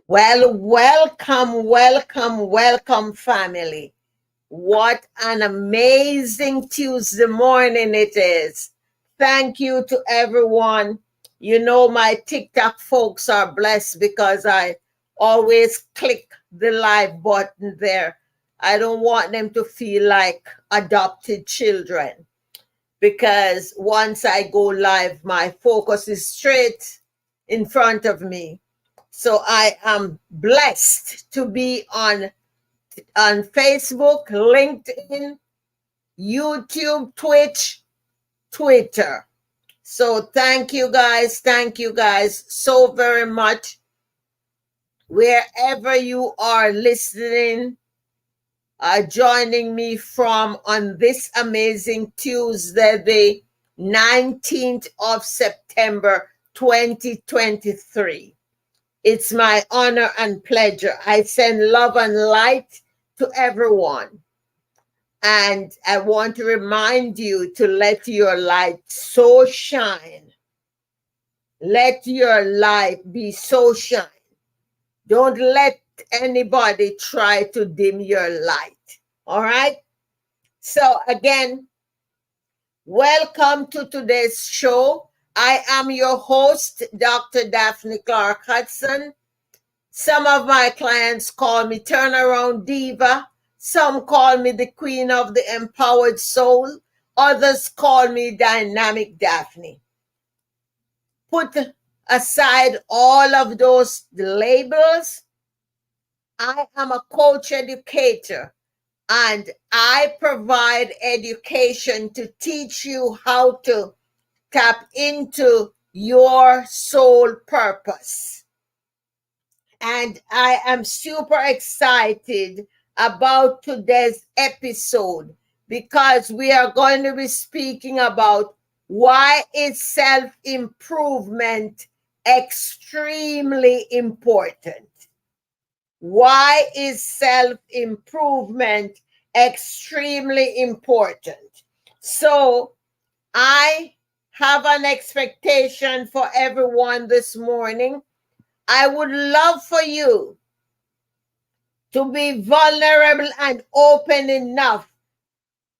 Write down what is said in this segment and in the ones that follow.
Well, welcome, welcome, welcome, family. What an amazing Tuesday morning it is. Thank you to everyone. You know, my TikTok folks are blessed because I always click the live button there. I don't want them to feel like adopted children because once I go live, my focus is straight in front of me. So I am blessed to be on Facebook, LinkedIn, YouTube, Twitch, Twitter. So thank you guys. Thank you guys so very much. Wherever you are listening, joining me from on this amazing Tuesday, the 19th of September, 2023. It's my honor and pleasure. I send love and light to everyone. And I want to remind you to let your light so shine. Let your light be so shine. Don't let anybody try to dim your light. All right? So, again, welcome to today's show. I am your host, Dr. Daphne Clarke-Hudson. Some of my clients call me Turnaround Diva. Some call me the Queen of the Empowered Soul. Others call me Dynamic Daphne. Put aside all of those labels. I am a coach educator and I provide education to teach you how to tap into your soul purpose. And I am super excited about today's episode because we are going to be speaking about why is self-improvement extremely important. Why is self-improvement extremely important? So I have an expectation for everyone this morning. I would love for you to be vulnerable and open enough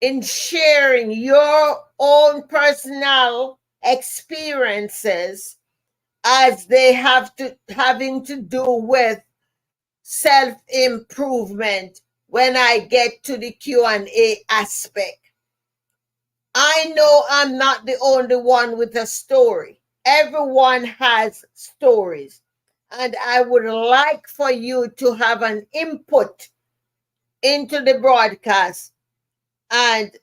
in sharing your own personal experiences as they having to do with self-improvement when I get to the Q&A aspect. I know I'm not the only one with a story. Everyone has stories. And I would like for you to have an input into the broadcast. And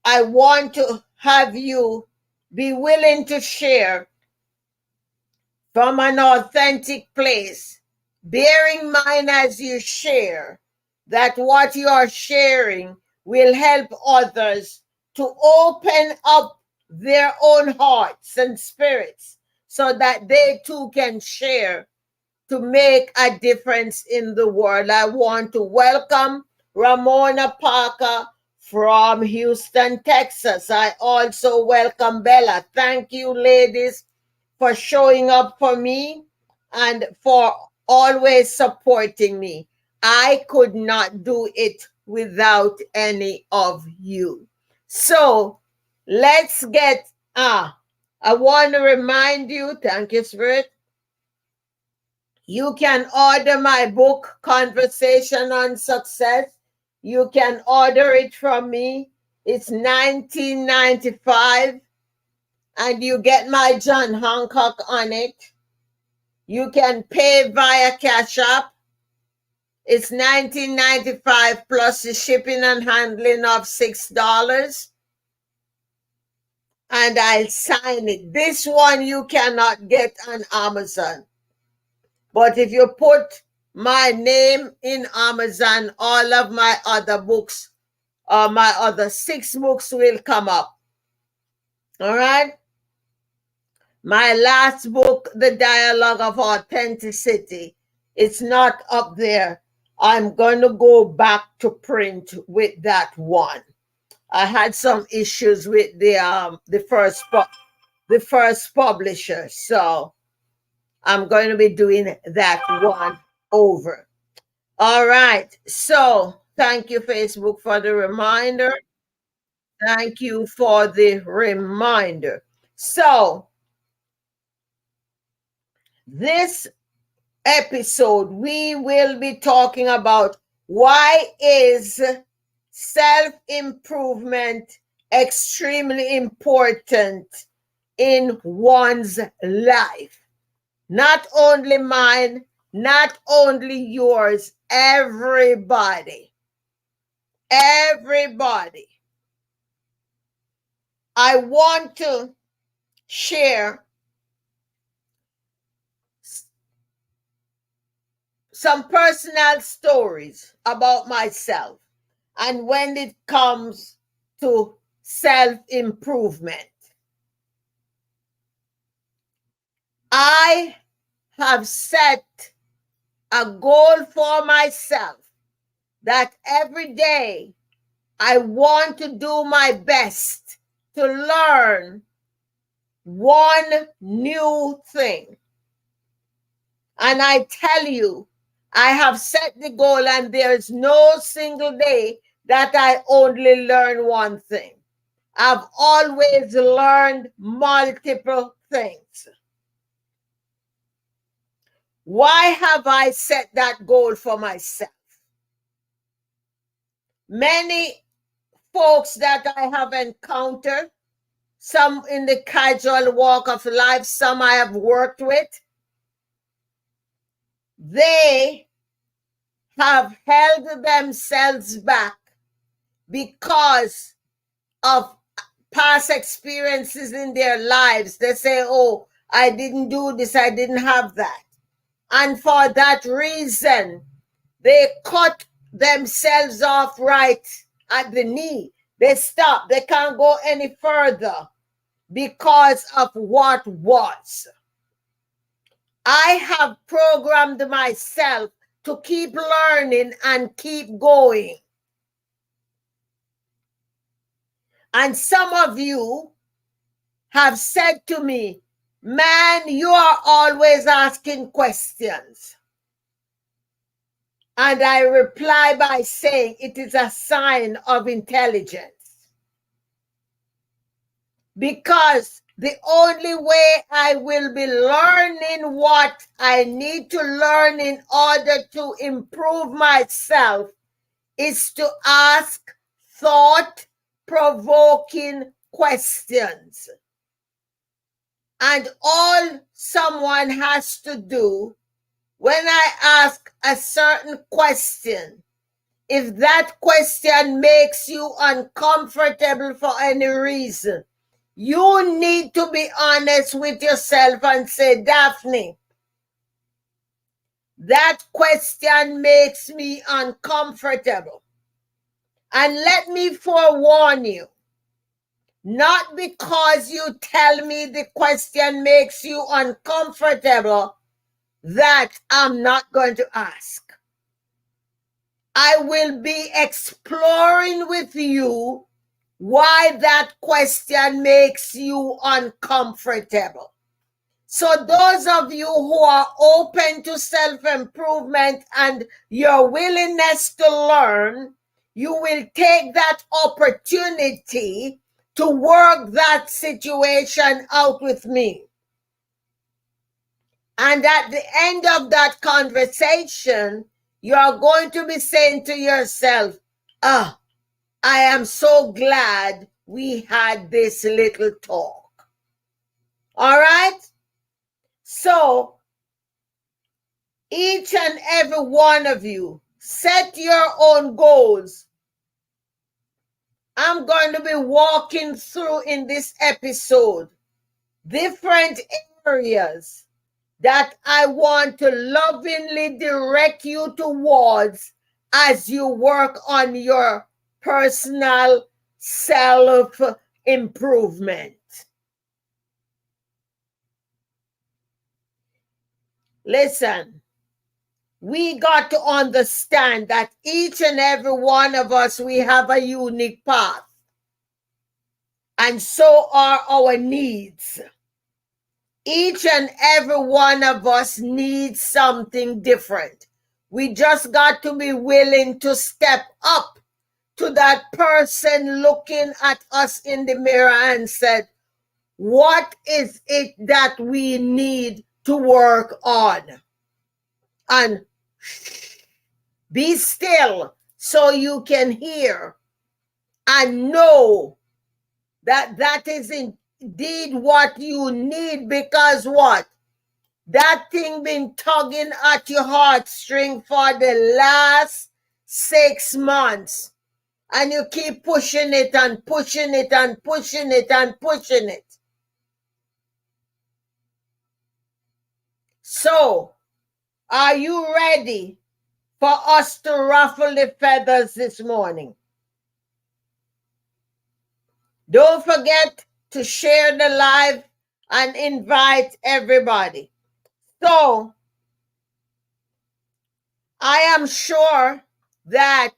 I want to have you be willing to share from an authentic place. Bear in mind as you share that what you are sharing will help others to open up their own hearts and spirits so that they too can share to make a difference in the world. I want to welcome Ramona Parker from Houston, Texas. I also welcome Bella. Thank you, ladies, for showing up for me and for always supporting me. I could not do it without any of you. So let's get, I want to remind you, thank you, Spirit. You can order my book, Conversation on Success. You can order it from me. It's $19.95, and you get my John Hancock on it. You can pay via Cash App. It's $19.95 plus the shipping and handling of $6. And I'll sign it. This one you cannot get on Amazon. But if you put my name in Amazon, all of my other books, my other 6 books will come up. All right? My last book, The Dialogue of Authenticity, it's not up there. I'm going to go back to print with that one. I had some issues with the first publisher, so I'm going to be doing that one over. All right. So thank you, Facebook, for the reminder. Thank you for the reminder. So, this episode, we will be talking about why is self-improvement extremely important in one's life. Not only mine, not only yours, everybody. Everybody. I want to share some personal stories about myself and when it comes to self-improvement. I have set a goal for myself that every day I want to do my best to learn one new thing. And I tell you, I have set the goal, and there's no single day that I only learn one thing. I've always learned multiple things. Why have I set that goal for myself? Many folks that I have encountered, some in the casual walk of life, some I have worked with, they have held themselves back because of past experiences in their lives. They say, oh, I didn't do this, I didn't have that. And for that reason, they cut themselves off right at the knee. They stop. They can't go any further because of what was. I have programmed myself to keep learning and keep going. And some of you have said to me, man, you are always asking questions. And I reply by saying it is a sign of intelligence. Because the only way I will be learning what I need to learn in order to improve myself is to ask thought-provoking questions. And all someone has to do when I ask a certain question, if that question makes you uncomfortable for any reason, you need to be honest with yourself and say, Daphne, that question makes me uncomfortable. And let me forewarn you, not because you tell me the question makes you uncomfortable, that I'm not going to ask. I will be exploring with you why that question makes you uncomfortable. So those of you who are open to self-improvement and your willingness to learn, you will take that opportunity to work that situation out with me. And at the end of that conversation, you are going to be saying to yourself, I am so glad we had this little talk. All right? So, each and every one of you, set your own goals. I'm going to be walking through in this episode different areas that I want to lovingly direct you towards as you work on your personal self-improvement. Listen, we got to understand that each and every one of us, we have a unique path. And so are our needs. Each and every one of us needs something different. We just got to be willing to step up to that person looking at us in the mirror and said, what is it that we need to work on? And be still so you can hear and know that that is indeed what you need, because what? That thing been tugging at your heartstring for the last 6 months. And you keep pushing it and pushing it and pushing it and pushing it. So, are you ready for us to ruffle the feathers this morning? Don't forget to share the live and invite everybody. So, I am sure that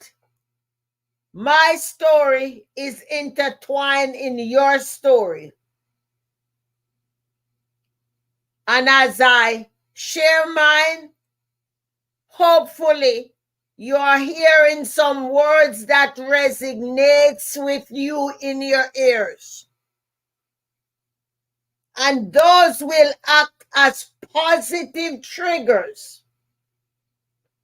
my story is intertwined in your story. And as I share mine, hopefully you are hearing some words that resonates with you in your ears. And those will act as positive triggers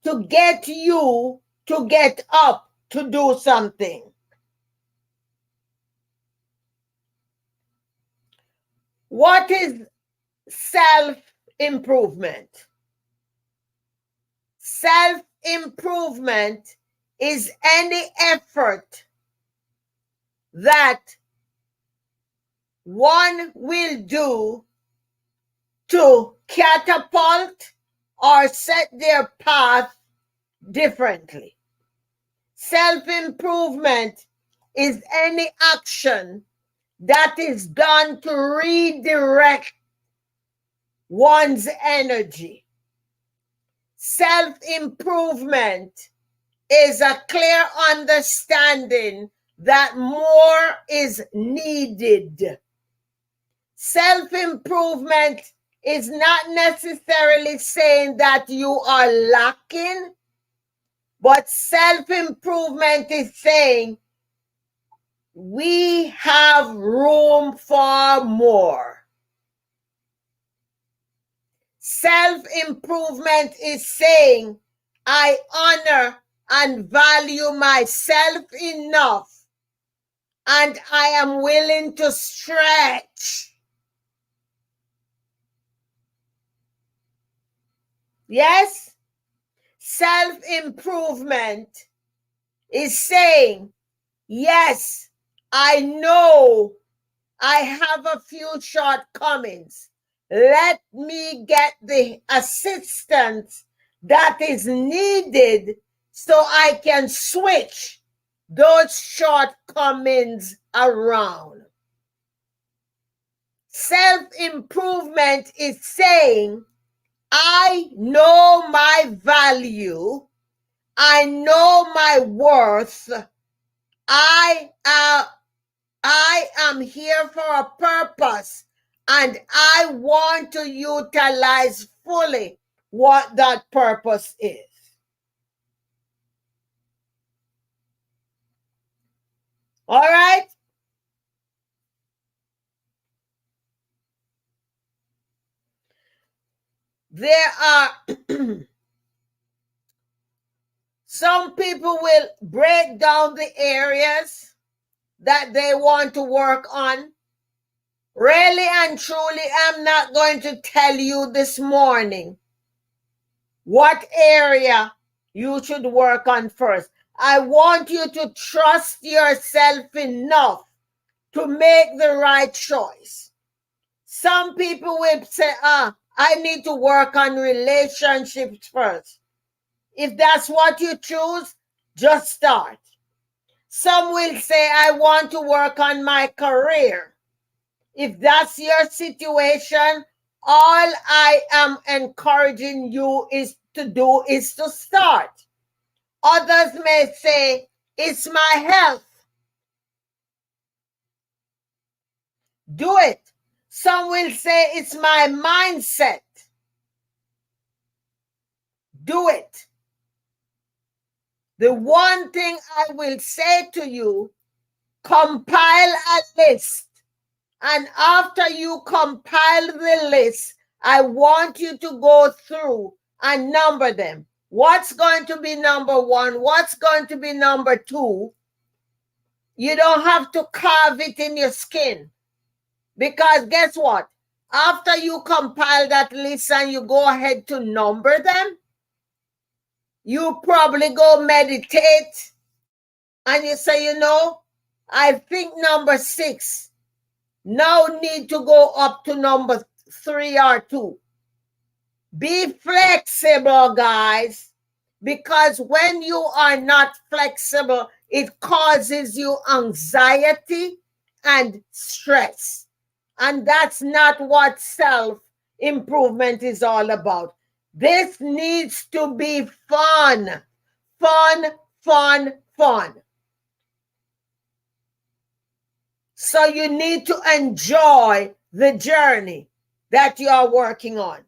to get you to get up to do something. What is self-improvement? Self-improvement is any effort that one will do to catapult or set their path differently. Self-improvement is any action that is done to redirect one's energy. Self-improvement is a clear understanding that more is needed. Self-improvement is not necessarily saying that you are lacking, but self-improvement is saying we have room for more. Self-improvement is saying I honor and value myself enough, and I am willing to stretch. Yes? Self-improvement is saying, yes, I know I have a few shortcomings. Let me get the assistance that is needed so I can switch those shortcomings around. Self-improvement is saying, I know my value, I know my worth, I am here for a purpose, and I want to utilize fully what that purpose is. All right? There are some people will break down the areas that they want to work on. Really and truly, I'm not going to tell you this morning what area you should work on first. I want you to trust yourself enough to make the right choice. Some people will say, I need to work on relationships first. If that's what you choose, just start. Some will say, I want to work on my career. If that's your situation, all I am encouraging you is to start. Others may say, it's my health. Do it. Some will say, it's my mindset. Do it. The one thing I will say to you, compile a list. And after you compile the list, I want you to go through and number them. What's going to be number one? What's going to be number two? You don't have to carve it in your skin. Because guess what? After you compile that list and you go ahead to number them, you probably go meditate and you say, I think number 6 now need to go up to number 3 or 2. Be flexible, guys, because when you are not flexible, it causes you anxiety and stress. And that's not what self-improvement is all about. This needs to be fun. Fun, fun, fun. So you need to enjoy the journey that you are working on.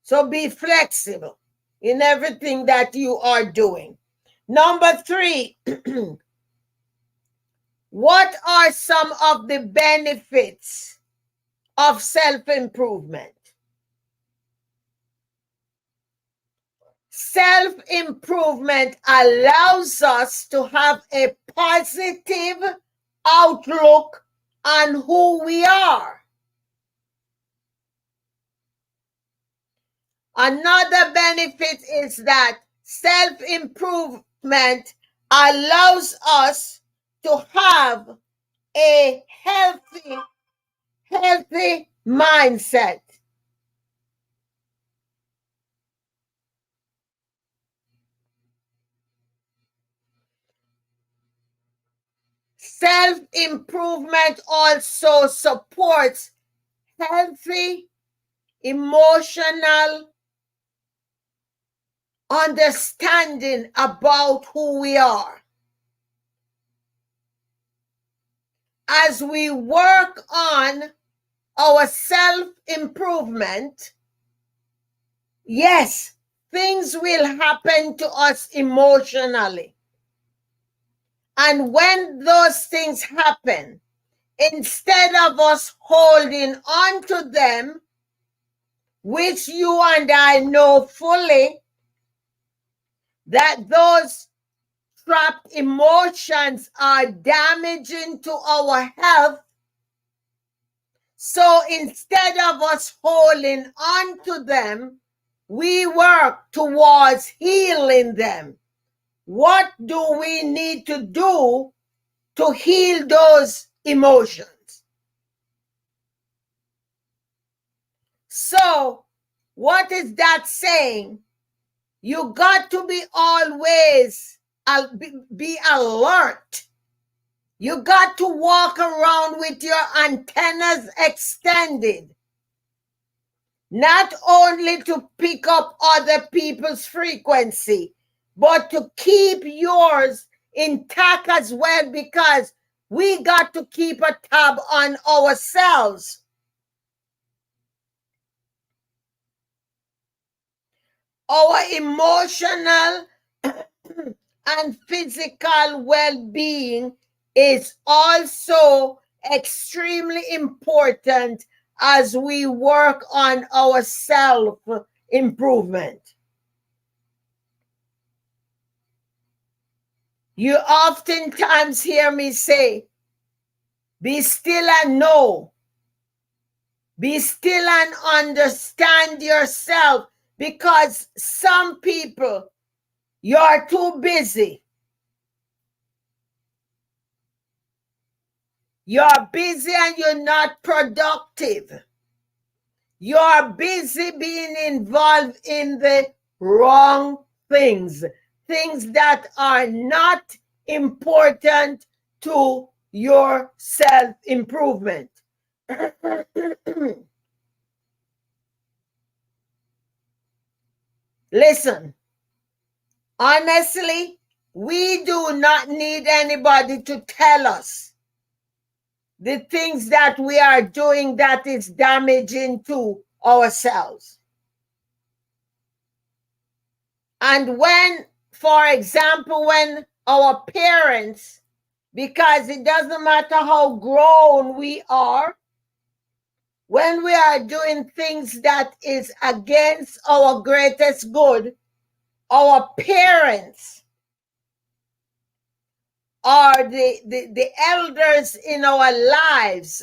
So be flexible in everything that you are doing. Number 3, what are some of the benefits of self-improvement? Self-improvement allows us to have a positive outlook on who we are. Another benefit is that self-improvement allows us to have a healthy mindset. Self-improvement also supports healthy emotional understanding about who we are. As we work on our self-improvement, yes, things will happen to us emotionally. And when those things happen, instead of us holding on to them, which you and I know fully, that those trapped emotions are damaging to our health. So instead of us holding on to them, we work towards healing them. What do we need to do to heal those emotions? So, what is that saying? You got to be always be alert. You got to walk around with your antennas extended. Not only to pick up other people's frequency, but to keep yours intact as well, because we got to keep a tab on ourselves. Our emotional and physical well-being is also extremely important as we work on our self-improvement. You oftentimes hear me say, be still and know. Be still and understand yourself, because some people, you're too busy. You're busy and you're not productive. You're busy being involved in the wrong things, things that are not important to your self-improvement. Listen, honestly, we do not need anybody to tell us the things that we are doing that is damaging to ourselves. And when, for example, when our parents, because it doesn't matter how grown we are, when we are doing things that is against our greatest good, our parents are the elders in our lives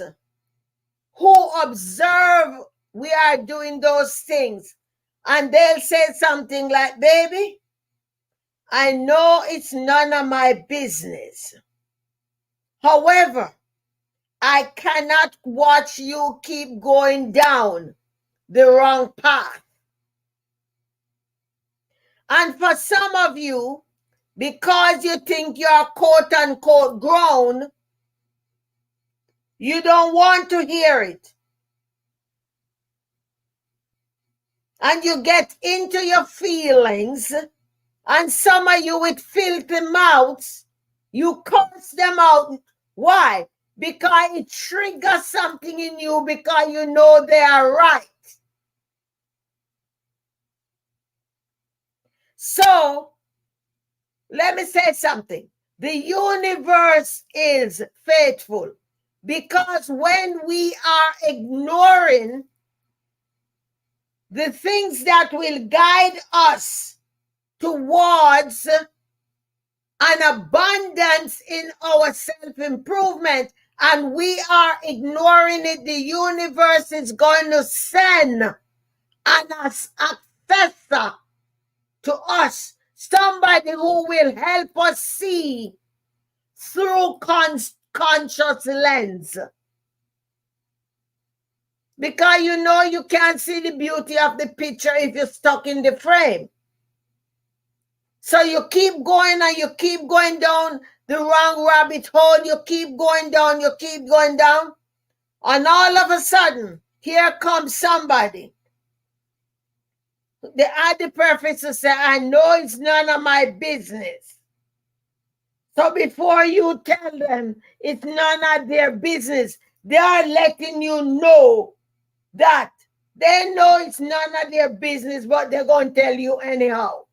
who observe we are doing those things. And they'll say something like, baby, I know it's none of my business. However, I cannot watch you keep going down the wrong path. And for some of you, because you think you're quote unquote grown, you don't want to hear it. And you get into your feelings, and some of you with filthy mouths, you curse them out. Why? Because it triggers something in you, because you know they are right. So, let me say something. The universe is faithful, because when we are ignoring the things that will guide us towards an abundance in our self-improvement, and we are ignoring it, the universe is going to send an accessor to us, somebody who will help us see through conscious lens. Because you know you can't see the beauty of the picture if you're stuck in the frame. So you keep going and you keep going down the wrong rabbit hole. You keep going down, you keep going down. And all of a sudden, here comes somebody. The other professor said, I know it's none of my business. So before you tell them it's none of their business, they are letting you know that they know it's none of their business, but they're going to tell you anyhow.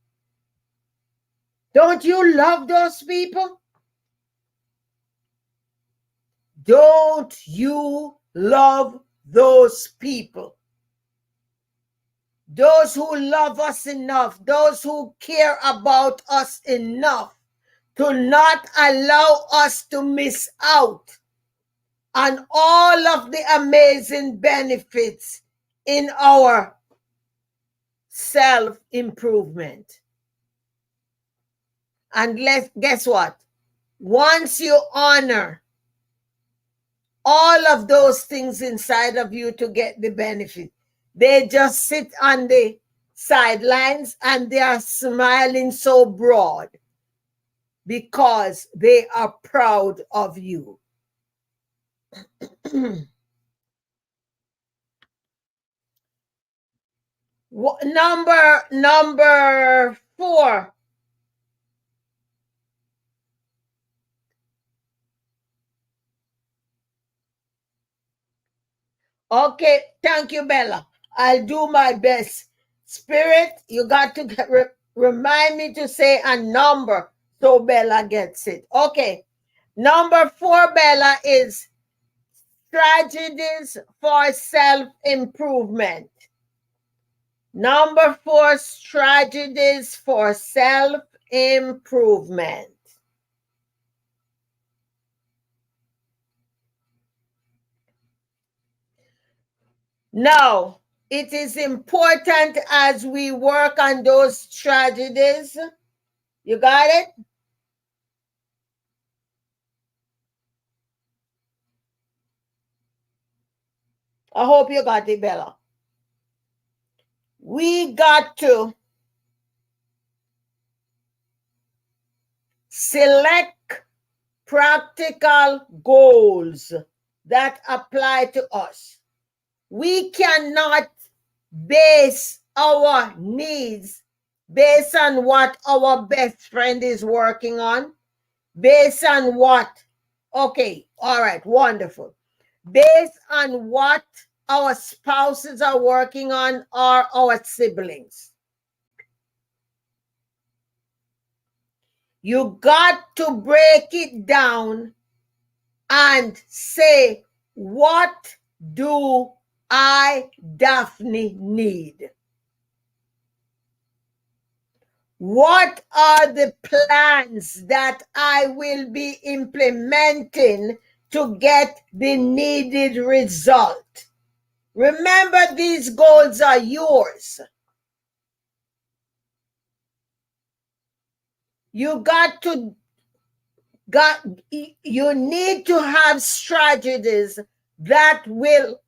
Don't you love those people? Don't you love those people? Those who love us enough, those who care about us enough to not allow us to miss out on all of the amazing benefits in our self-improvement. And guess what? Once you honor all of those things inside of you to get the benefit, they just sit on the sidelines and they are smiling so broad because they are proud of you. Number 4. Okay, thank you, Bella. I'll do my best. Spirit, you got to remind me to say a number so Bella gets it. Okay, number 4, Bella, is strategies for self-improvement. Number 4, strategies for self-improvement. Now, it is important as we work on those strategies. You got it? I hope you got it, Bella. We got to select practical goals that apply to us. We cannot base our needs based on what our best friend is working on, based on what, okay, all right, wonderful. Based on what our spouses are working on or our siblings. You got to break it down and say, what do I, Daphne, need? What are the plans that I will be implementing to get the needed result? Remember, these goals are yours. You need to have strategies that will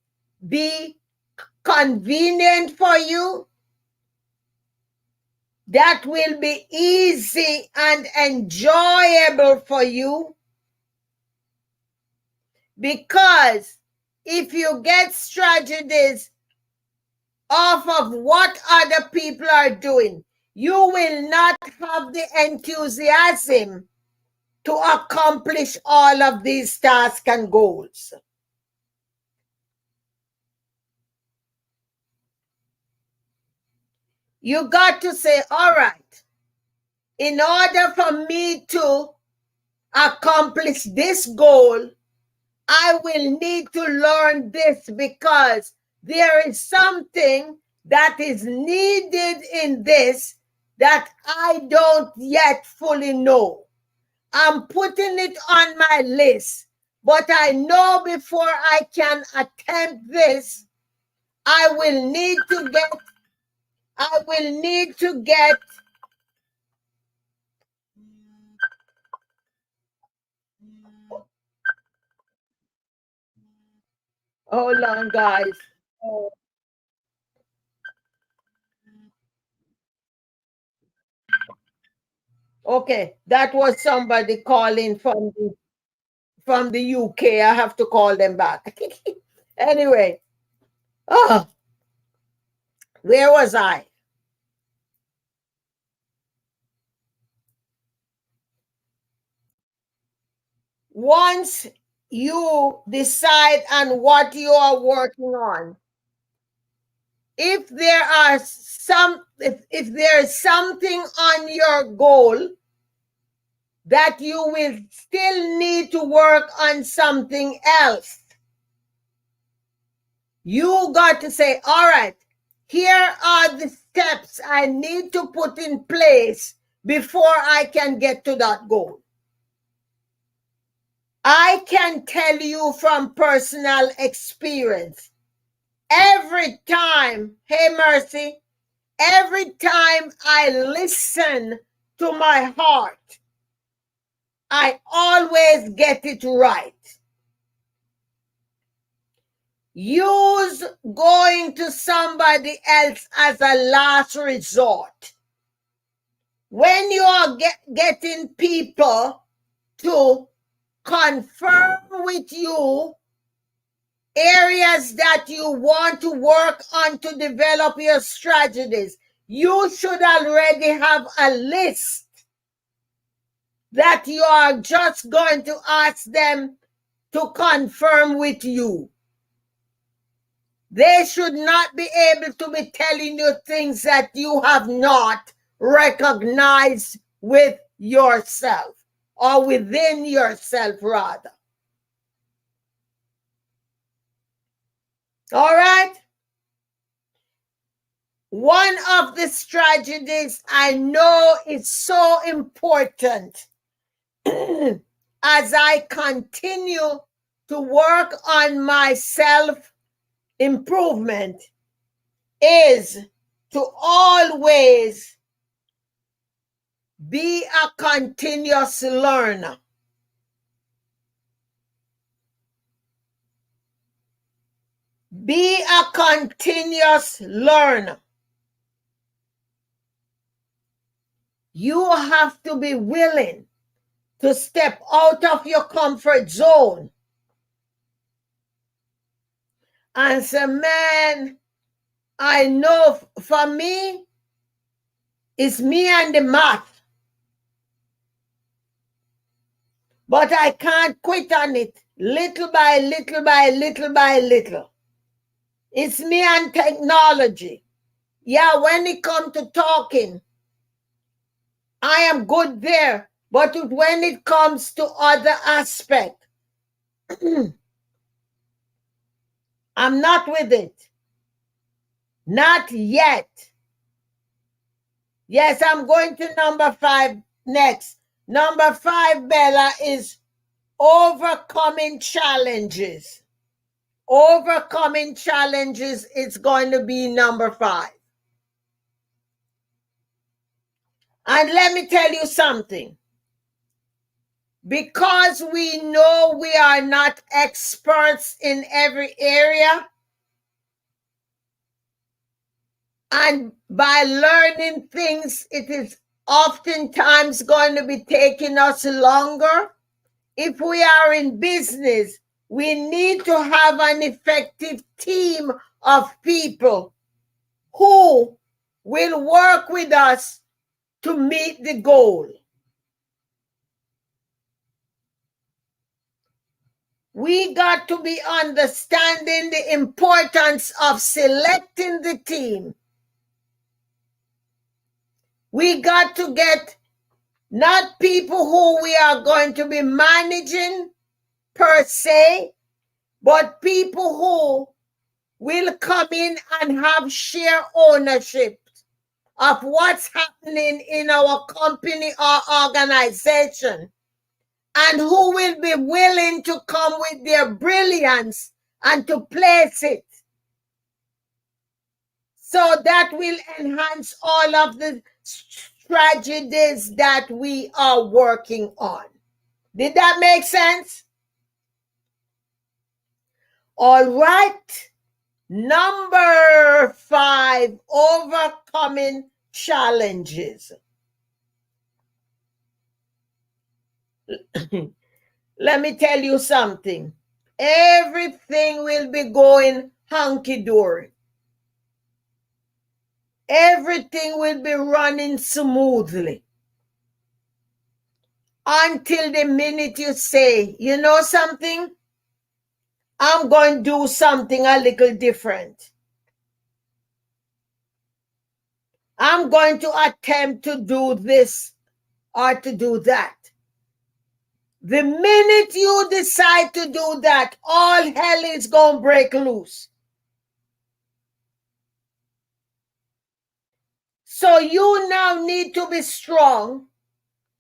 be convenient for you, that will be easy and enjoyable for you. Because if you get strategies off of what other people are doing, you will not have the enthusiasm to accomplish all of these tasks and goals. You got to say, all right, in order for me to accomplish this goal, I will need to learn this because there is something that is needed in this that I don't yet fully know. I'm putting it on my list, but I know before I can attempt this, I will need to get, hold on, guys. Okay, that was somebody calling from the UK. I have to call them back. Anyway, oh, where was I? Once you decide on what you are working on, if there is something on your goal that you will still need to work on something else, you got to say, all right, here are the steps I need to put in place before I can get to that goal. I can tell you from personal experience, every time, hey Mercy, every time I listen to my heart, I always get it right. Use going to somebody else as a last resort. When you are getting people to confirm with you areas that you want to work on to develop your strategies, you should already have a list that you are just going to ask them to confirm with you. They should not be able to be telling you things that you have not recognized with yourself, or within yourself rather. All right? One of the strategies I know is so important as I continue to work on my self-improvement is to always be a continuous learner. Be a continuous learner. You have to be willing to step out of your comfort zone and say, man, I know for me, it's me and the math, but I can't quit on it little by little by little by little. It's me and technology. Yeah, when it comes to talking, I am good there, But when it comes to other aspect, I'm not with it. Not yet. Yes, I'm going to number 5 next. Number 5, Bella, is overcoming challenges. Overcoming challenges is going to be number 5. And let me tell you something. Because we know we are not experts in every area, and by learning things, it is oftentimes going to be taking us longer. If we are in business, we need to have an effective team of people who will work with us to meet the goal. We got to be understanding the importance of selecting the team. We got to get not people who we are going to be managing per se, but people who will come in and have share ownership of what's happening in our company or organization, and who will be willing to come with their brilliance and to place it. So that will enhance all of the strategies that we are working on. Did that make sense? All right. Number 5, overcoming challenges. Let me tell you something. Everything will be going hunky-dory. Everything will be running smoothly until the minute you say, you know something? I'm going to do something a little different. I'm going to attempt to do this or to do that. The minute you decide to do that, all hell is going to break loose. So you now need to be strong.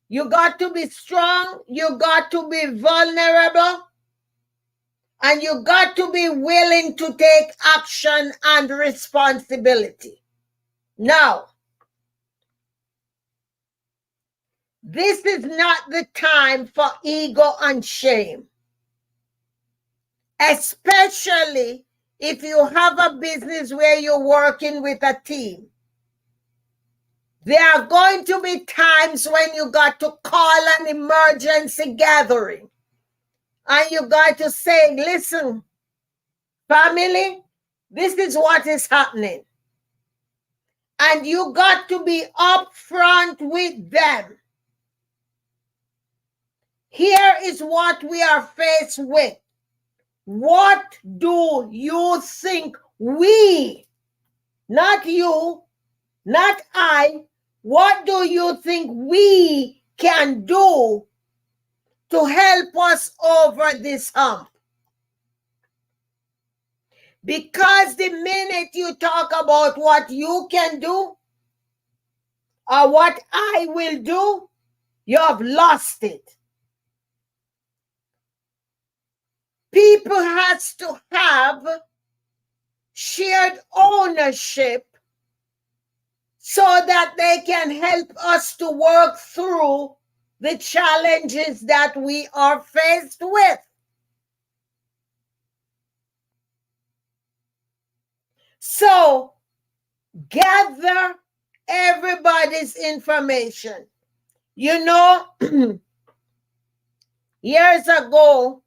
You got to be strong. You got to be vulnerable. And you got to be willing to take action and responsibility. Now, this is not the time for ego and shame. Especially if you have a business where you're working with a team. There are going to be times when you got to call an emergency gathering. And you got to say, listen, family, this is what is happening. And you got to be upfront with them. Here is what we are faced with. What do you think we, not you, not I, what do you think we can do to help us over this hump? Because the minute you talk about what you can do or what I will do, you have lost it. People has to have shared ownership so that they can help us to work through the challenges that we are faced with. So, gather everybody's information. You know, years ago,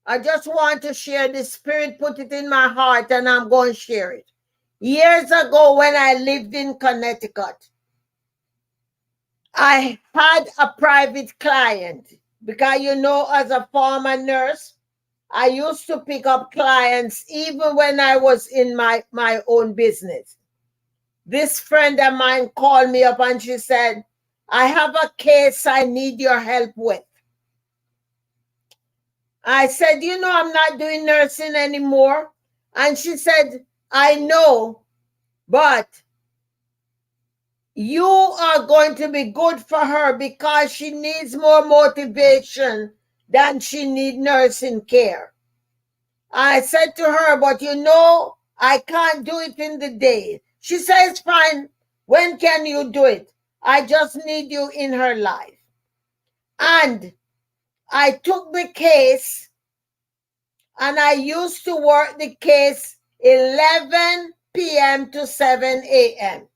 I just want to share the Spirit, put it in my heart, and I'm going to share it. Years ago, when I lived in Connecticut, I had a private client because, you know, as a former nurse, I used to pick up clients even when I was in my own business. This friend of mine called me up and she said, I have a case I need your help with. I said, you know, I'm not doing nursing anymore. And she said, I know, but you are going to be good for her because she needs more motivation than she needs nursing care. I said to her, but you know, I can't do it in the day. She says, fine. When can you do it? I just need you in her life. And I took the case and I used to work the case 11 p.m. to 7 a.m.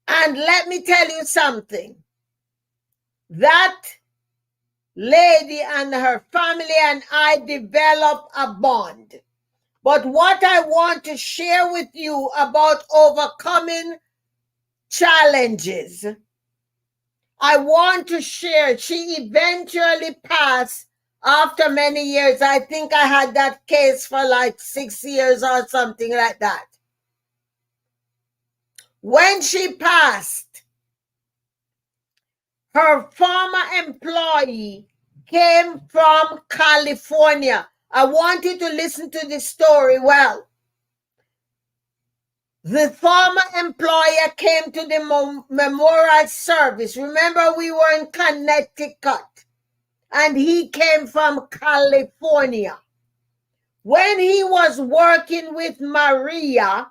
And let me tell you something. That lady and her family and I developed a bond. But what I want to share with you about overcoming challenges, I want to share. She eventually passed after many years. I think I had that case for like 6 years or something like that. When she passed, her former employee came from California. I want you to listen to this story well. The former employer came to the memorial service. Remember, we were in Connecticut, and he came from California. When he was working with Maria,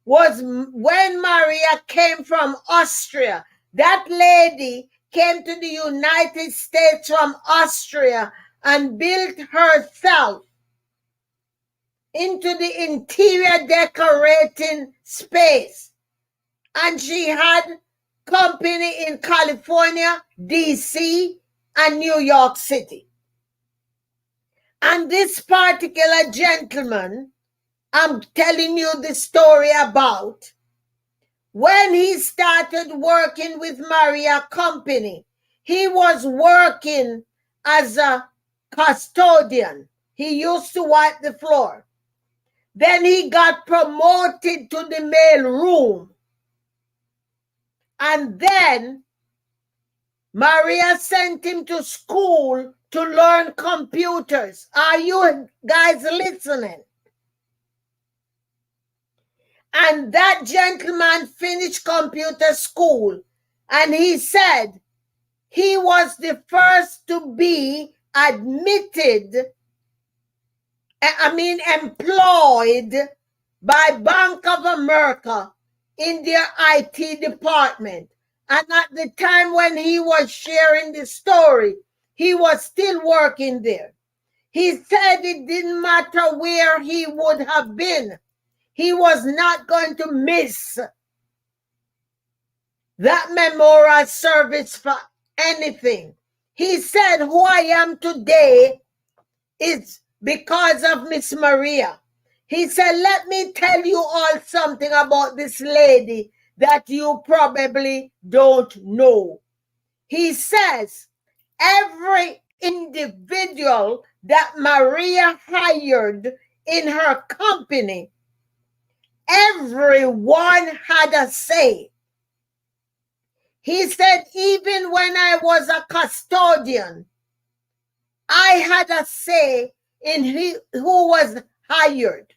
was when Maria came from Austria. That lady came to the United States from Austria and built herself into the interior decorating space. And she had company in California, DC, and New York City. And this particular gentleman, I'm telling you the story about, when he started working with Maria Company, he was working as a custodian. He used to wipe the floor. Then he got promoted to the mail room. And then Maria sent him to school to learn computers. Are you guys listening? And that gentleman finished computer school, and he said he was the first to be employed by Bank of America in their IT department. And at the time when he was sharing the story, he was still working there. He said it didn't matter where he would have been. He was not going to miss that memorial service for anything. He said, who I am today is because of Miss Maria. He said, let me tell you all something about this lady that you probably don't know. He says, every individual that Maria hired in her company, everyone had a say. He said, even when I was a custodian, I had a say in who was hired,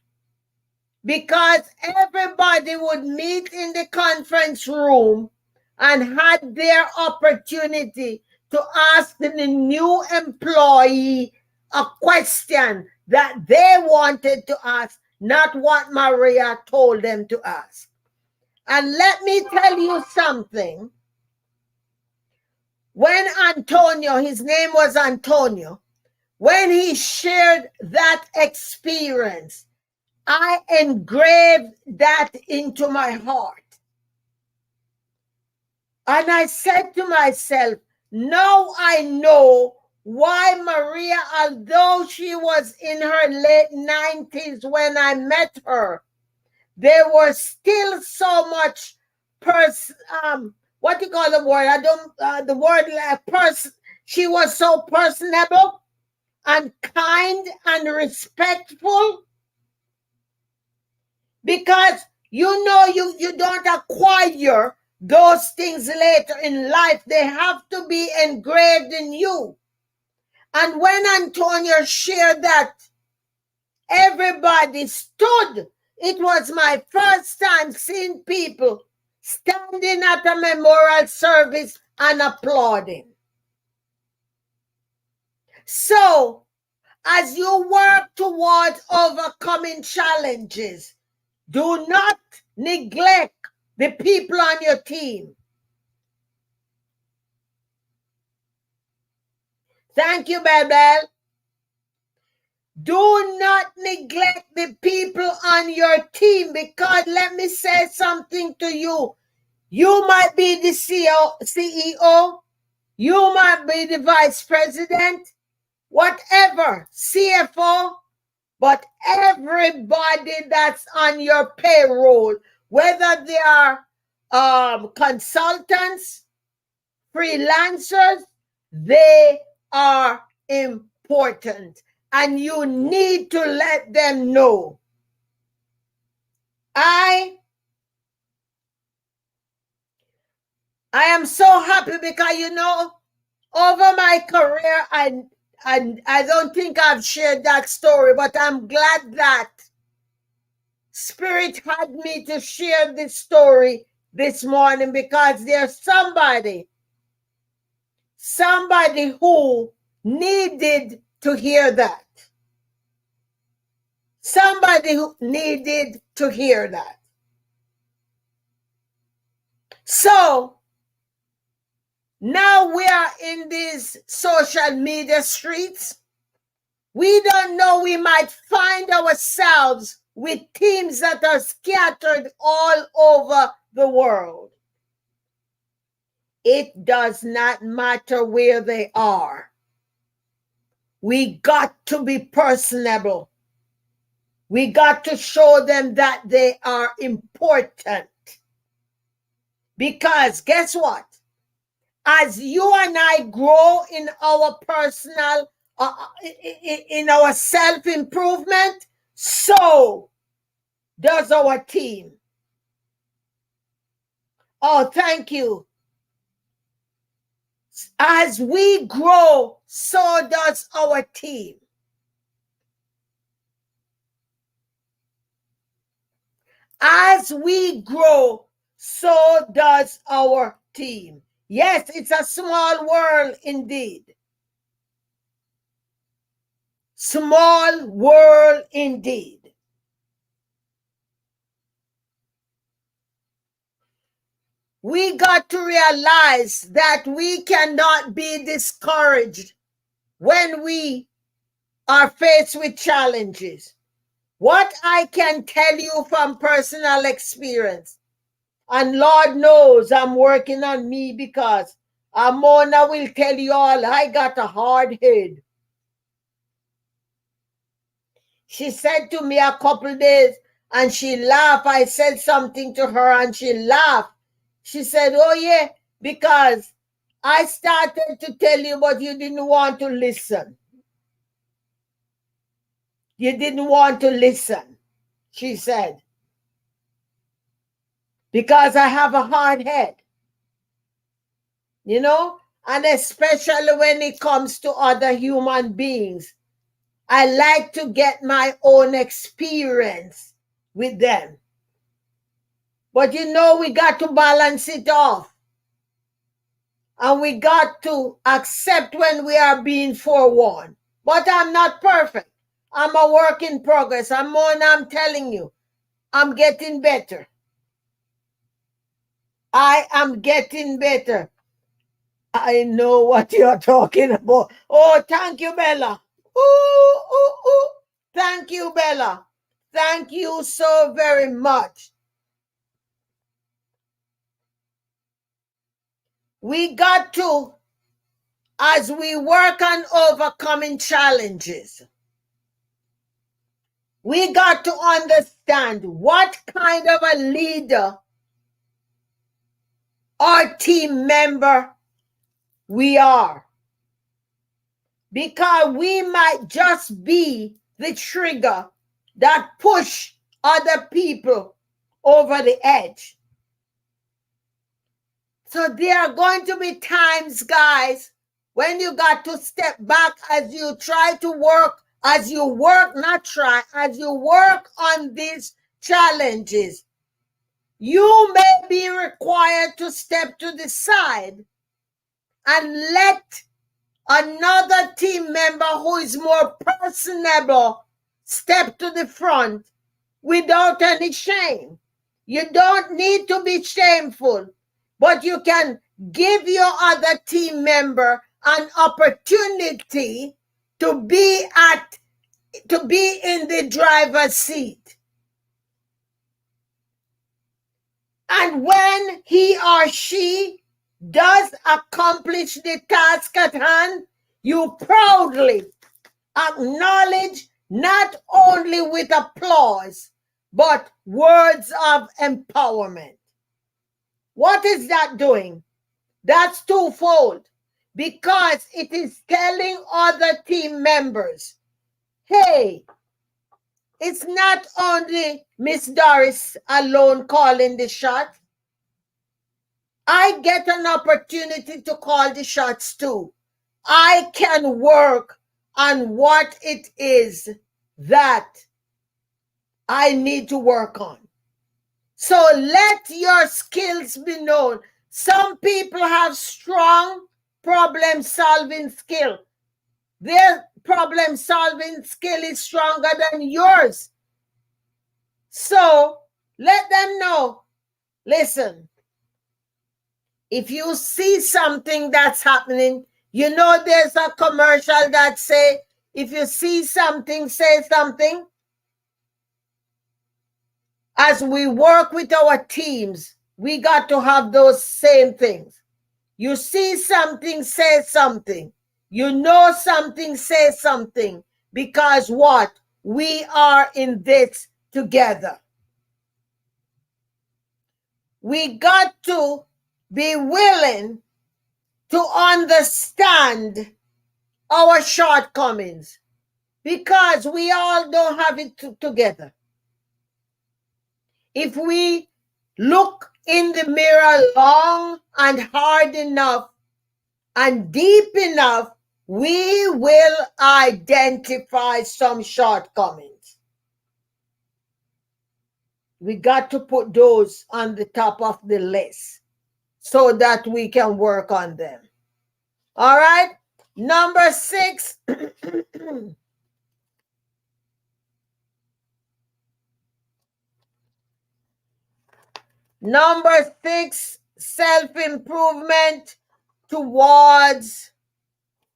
because everybody would meet in the conference room and had their opportunity to ask the new employee a question that they wanted to ask, not what Maria told them to ask. And let me tell you something. When Antonio, his name was Antonio, when he shared that experience, I engraved that into my heart. And I said to myself, now I know why Maria, although she was in her late 90s when I met her, there was still so much what do you call the word? She was so personable and kind and respectful, because You know, you don't acquire those things later in life. They have to be engraved in you. And when Antonio shared that, everybody stood. It was my first time seeing people standing at a memorial service and applauding. So, as you work towards overcoming challenges, do not neglect the people on your team. Thank you, Belle. Do not neglect the people on your team, because let me say something to you. You might be the CEO, you might be the vice president, whatever, CFO, but everybody that's on your payroll, whether they are consultants, freelancers, they are important. And you need to let them know. I am so happy because, you know, over my career, I don't think I've shared that story, but I'm glad that Spirit had me to share this story this morning, because there's somebody who needed to hear that. Somebody who needed to hear that. So now we are in these social media streets. We don't know, we might find ourselves with teams that are scattered all over the world. It does not matter where they are. We got to be personable. We got to show them that they are important. Because guess what? As you and I grow in our personal, in our self-improvement, so does our team. Oh, thank you. As we grow, so does our team. As we grow, so does our team. Yes, it's a small world indeed. Small world indeed. We got to realize that we cannot be discouraged when we are faced with challenges. What I can tell you from personal experience, and Lord knows I'm working on me, because Amona will tell you all, I got a hard head. She said to me a couple days, and she laughed. I said something to her and she laughed. She said, oh yeah, because I started to tell you, but you didn't want to listen. You didn't want to listen, she said. Because I have a hard head. You know? And especially when it comes to other human beings. I like to get my own experience with them. But you know, we got to balance it off. And we got to accept when we are being forewarned. But I'm not perfect. I'm a work in progress. I'm telling you, I'm getting better. I am getting better. I know what you're talking about. Oh, thank you, Bella. Ooh, ooh, ooh. Thank you, Bella. Thank you so very much. We got to, as we work on overcoming challenges, we got to understand what kind of a leader or team member we are. Because we might just be the trigger that push other people over the edge. So there are going to be times, guys, when you got to step back as you try to work, as you work, not try, as you work on these challenges. You may be required to step to the side and let another team member who is more personable step to the front without any shame. You don't need to be shameful, but you can give your other team member an opportunity to be in the driver's seat. And when he or she does accomplish the task at hand, you proudly acknowledge, not only with applause, but words of empowerment. What is that doing? That's twofold, because it is telling other team members, hey, it's not only Miss Doris alone calling the shot. I get an opportunity to call the shots too. I can work on what it is that I need to work on. So let your skills be known. Some people have strong problem-solving skill. Their problem-solving skill is stronger than yours. So let them know, listen, if you see something that's happening, you know there's a commercial that say, if you see something, say something. As we work with our teams, we got to have those same things. You see something, say something. You know something, say something. Because what? We are in this together. We got to be willing to understand our shortcomings, because we all don't have it together. If we look in the mirror long and hard enough and deep enough, we will identify some shortcomings. We got to put those on the top of the list so that we can work on them. All right? Number 6. Number 6, self-improvement towards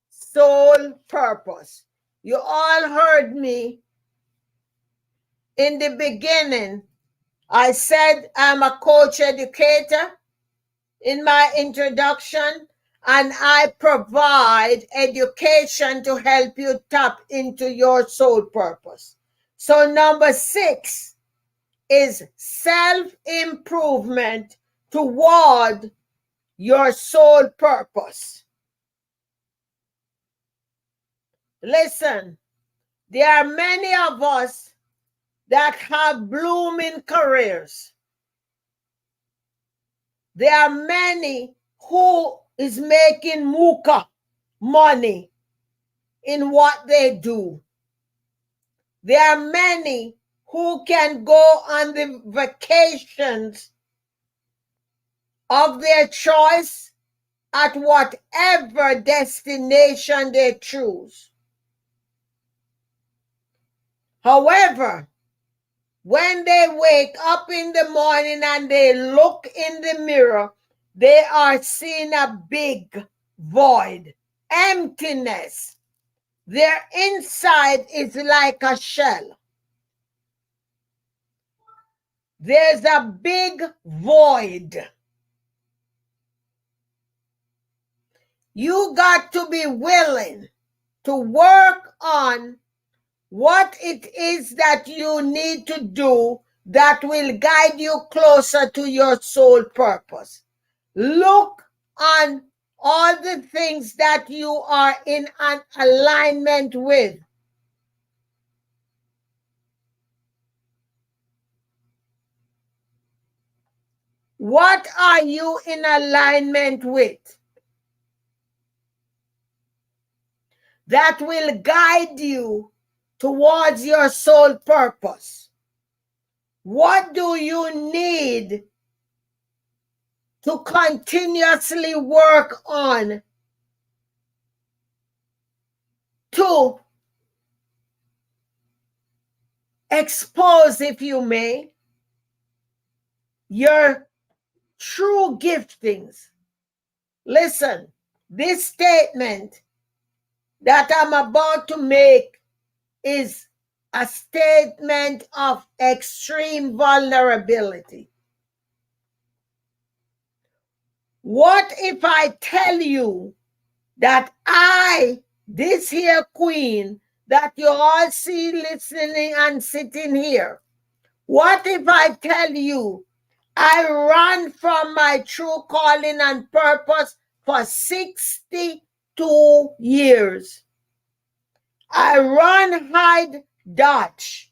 soul purpose. You all heard me in the beginning. I said I'm a coach educator in my introduction, and I provide education to help you tap into your soul purpose. So number 6 is self-improvement toward your soul purpose. Listen, there are many of us that have blooming careers. There are many who is making muka money in what they do. There are many who can go on the vacations of their choice at whatever destination they choose. However, when they wake up in the morning and they look in the mirror, they are seeing a big void, emptiness. Their inside is like a shell. There's a big void. You got to be willing to work on what it is that you need to do that will guide you closer to your soul purpose. Look on all the things that you are in an alignment with. What are you in alignment with that will guide you towards your soul purpose? What do you need to continuously work on to expose, if you may, your true giftings? Listen, this statement that I'm about to make is a statement of extreme vulnerability. What if I tell you that this here queen that you all see listening and sitting here, what if I tell you I run from my true calling and purpose for 62 years? I run, hide, dodge.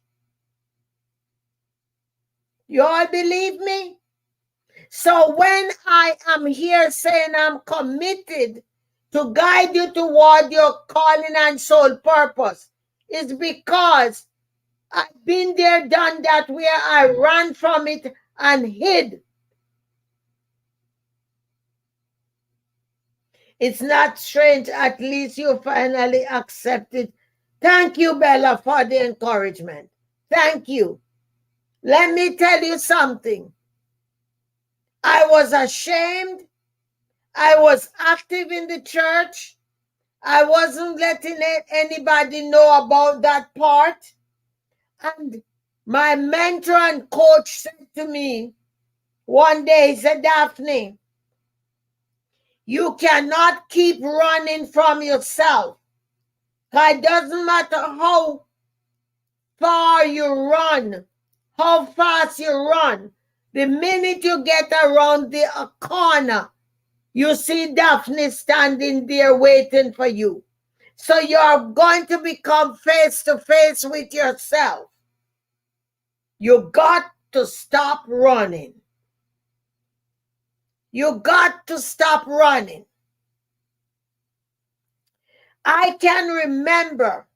You all believe me? So when I am here saying I'm committed to guide you toward your calling and soul purpose, it's because I've been there, done that, where I ran from it and hid. It's not strange. At least you finally accepted. Thank you, Bella, for the encouragement. Thank you. Let me tell you something. I was ashamed. I was active in the church. I wasn't letting anybody know about that part. And my mentor and coach said to me one day, he said, Daphne, you cannot keep running from yourself. It doesn't matter how far you run, how fast you run. The minute you get around the corner, you see Daphne standing there waiting for you. So you're going to become face to face with yourself. You got to stop running. You got to stop running. I can remember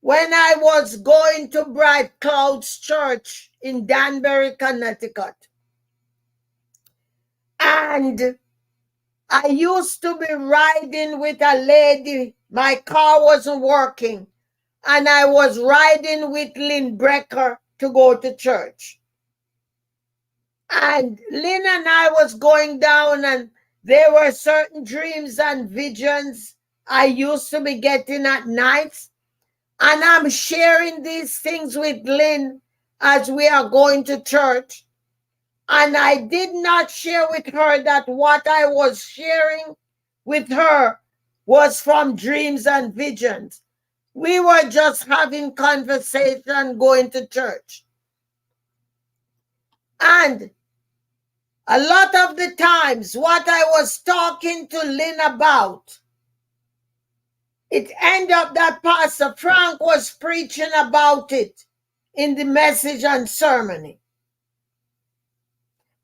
when I was going to Bright Clouds Church in Danbury, Connecticut. And I used to be riding with a lady. My car wasn't working. And I was riding with Lynn Brecker to go to church. And Lynn and I was going down, and there were certain dreams and visions I used to be getting at nights. And I'm sharing these things with Lynn as we are going to church. And I did not share with her that what I was sharing with her was from dreams and visions. We were just having conversation going to church. And a lot of the times what I was talking to Lynn about, it ended up that Pastor Frank was preaching about it in the message and sermon.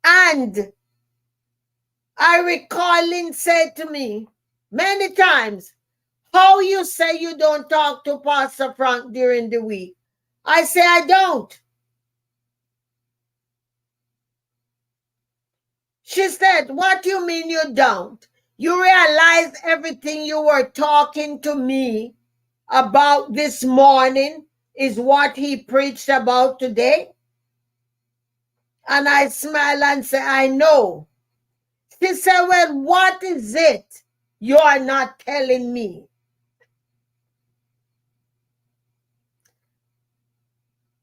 And I recall Lynn said to me many times, how you say you don't talk to Pastor Frank during the week? I say I don't. She said, what do you mean you don't? You realize everything you were talking to me about this morning is what he preached about today? And I smile and say, I know. She said, well, what is it you are not telling me?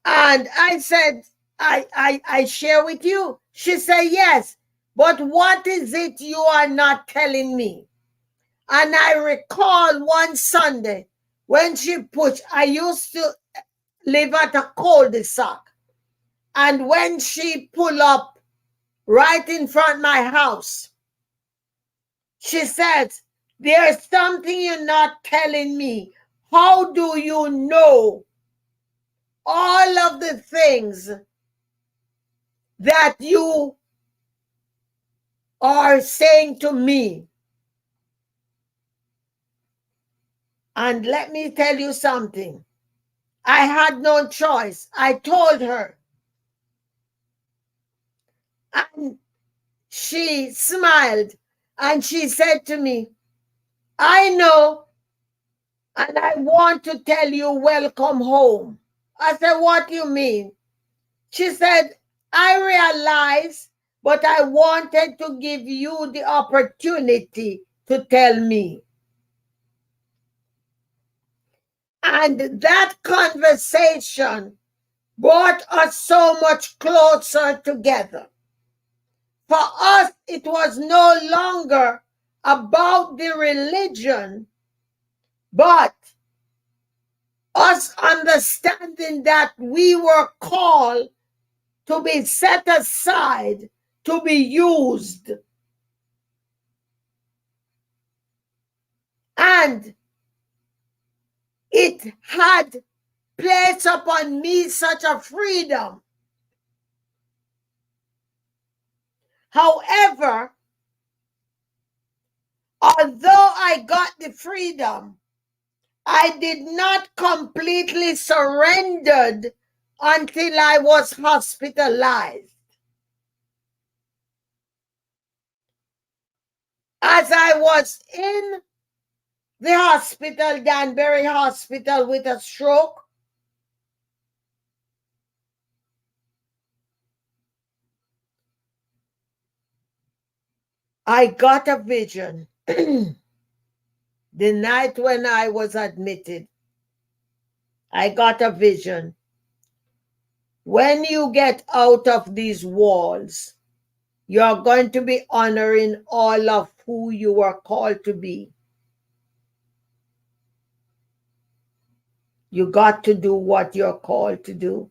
And I said, I share with you. She said, yes, but what is it you are not telling me? And I recall one Sunday when she pushed, I used to live at a cul-de-sac. And when she pulled up right in front of my house, she said, there's something you're not telling me. How do you know all of the things that you or saying to me, and let me tell you something, I had no choice. I told her, and she smiled and she said to me, I know, and I want to tell you welcome home. I said, what do you mean? She said, I realize, but I wanted to give you the opportunity to tell me. And that conversation brought us so much closer together. For us, it was no longer about the religion, but us understanding that we were called to be set aside, to be used. And it had placed upon me such a freedom. However, although I got the freedom, I did not completely surrendered until I was hospitalized. As I was in the hospital, Danbury Hospital, with a stroke, I got a vision. The night when I was admitted, I got a vision. When you get out of these walls, you're going to be honoring all of who you are called to be. You got to do what you're called to do.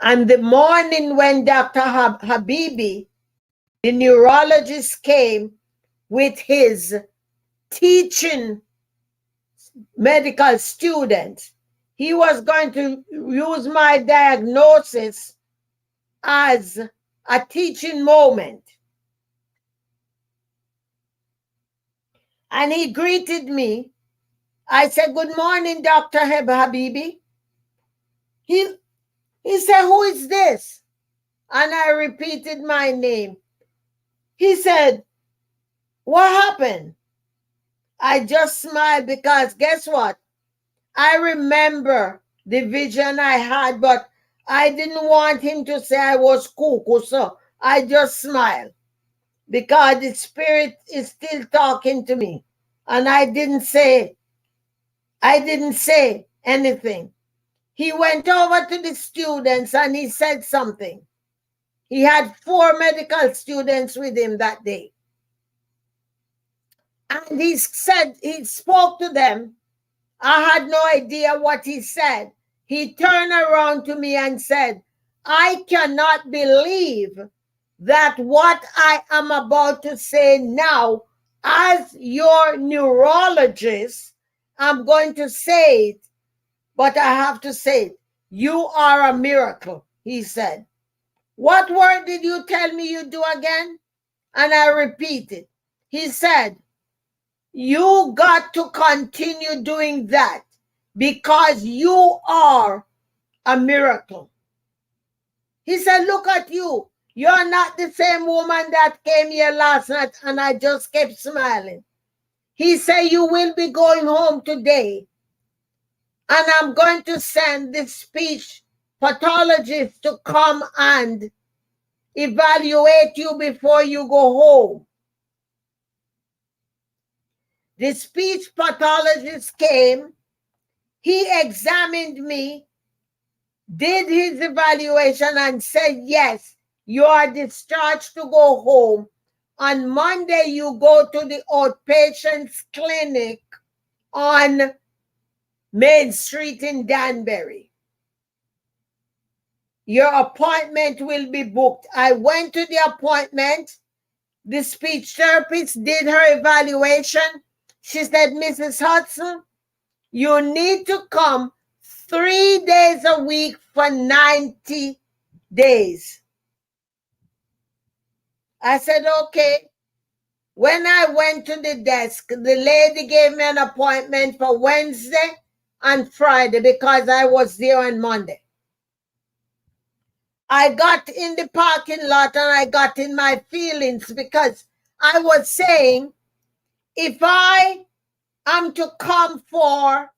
And the morning when Dr. Habibi, the neurologist, came with his teaching medical students, he was going to use my diagnosis as a teaching moment. And he greeted me. I said, good morning, Dr. Habibi. He said, who is this? And I repeated my name. He said, what happened? I just smiled because guess what? I remember the vision I had, but I didn't want him to say I was cuckoo, so I just smiled because the spirit is still talking to me. And I didn't say anything. He went over to the students and he said something. He had 4 medical students with him that day. And he spoke to them. I had no idea what he said. He turned around to me and said, I cannot believe that what I am about to say now, as your neurologist, I'm going to say it, but I have to say it. You are a miracle, he said. What word did you tell me you do again? And I repeated. He said, you got to continue doing that because you are a miracle. He said, look at you. You're not the same woman that came here last night. And I just kept smiling. He said, you will be going home today. And I'm going to send the speech pathologist to come and evaluate you before you go home. The speech pathologist came. He examined me, did his evaluation, and said, yes, you are discharged to go home. On Monday, you go to the outpatients clinic on Main Street in Danbury. Your appointment will be booked. I went to the appointment. The speech therapist did her evaluation. She said, Mrs. Hudson, you need to come 3 days a week for 90 days. I said, okay. When I went to the desk, the lady gave me an appointment for Wednesday and Friday because I was there on Monday. I got in the parking lot and I got in my feelings because I was saying, if I am to come for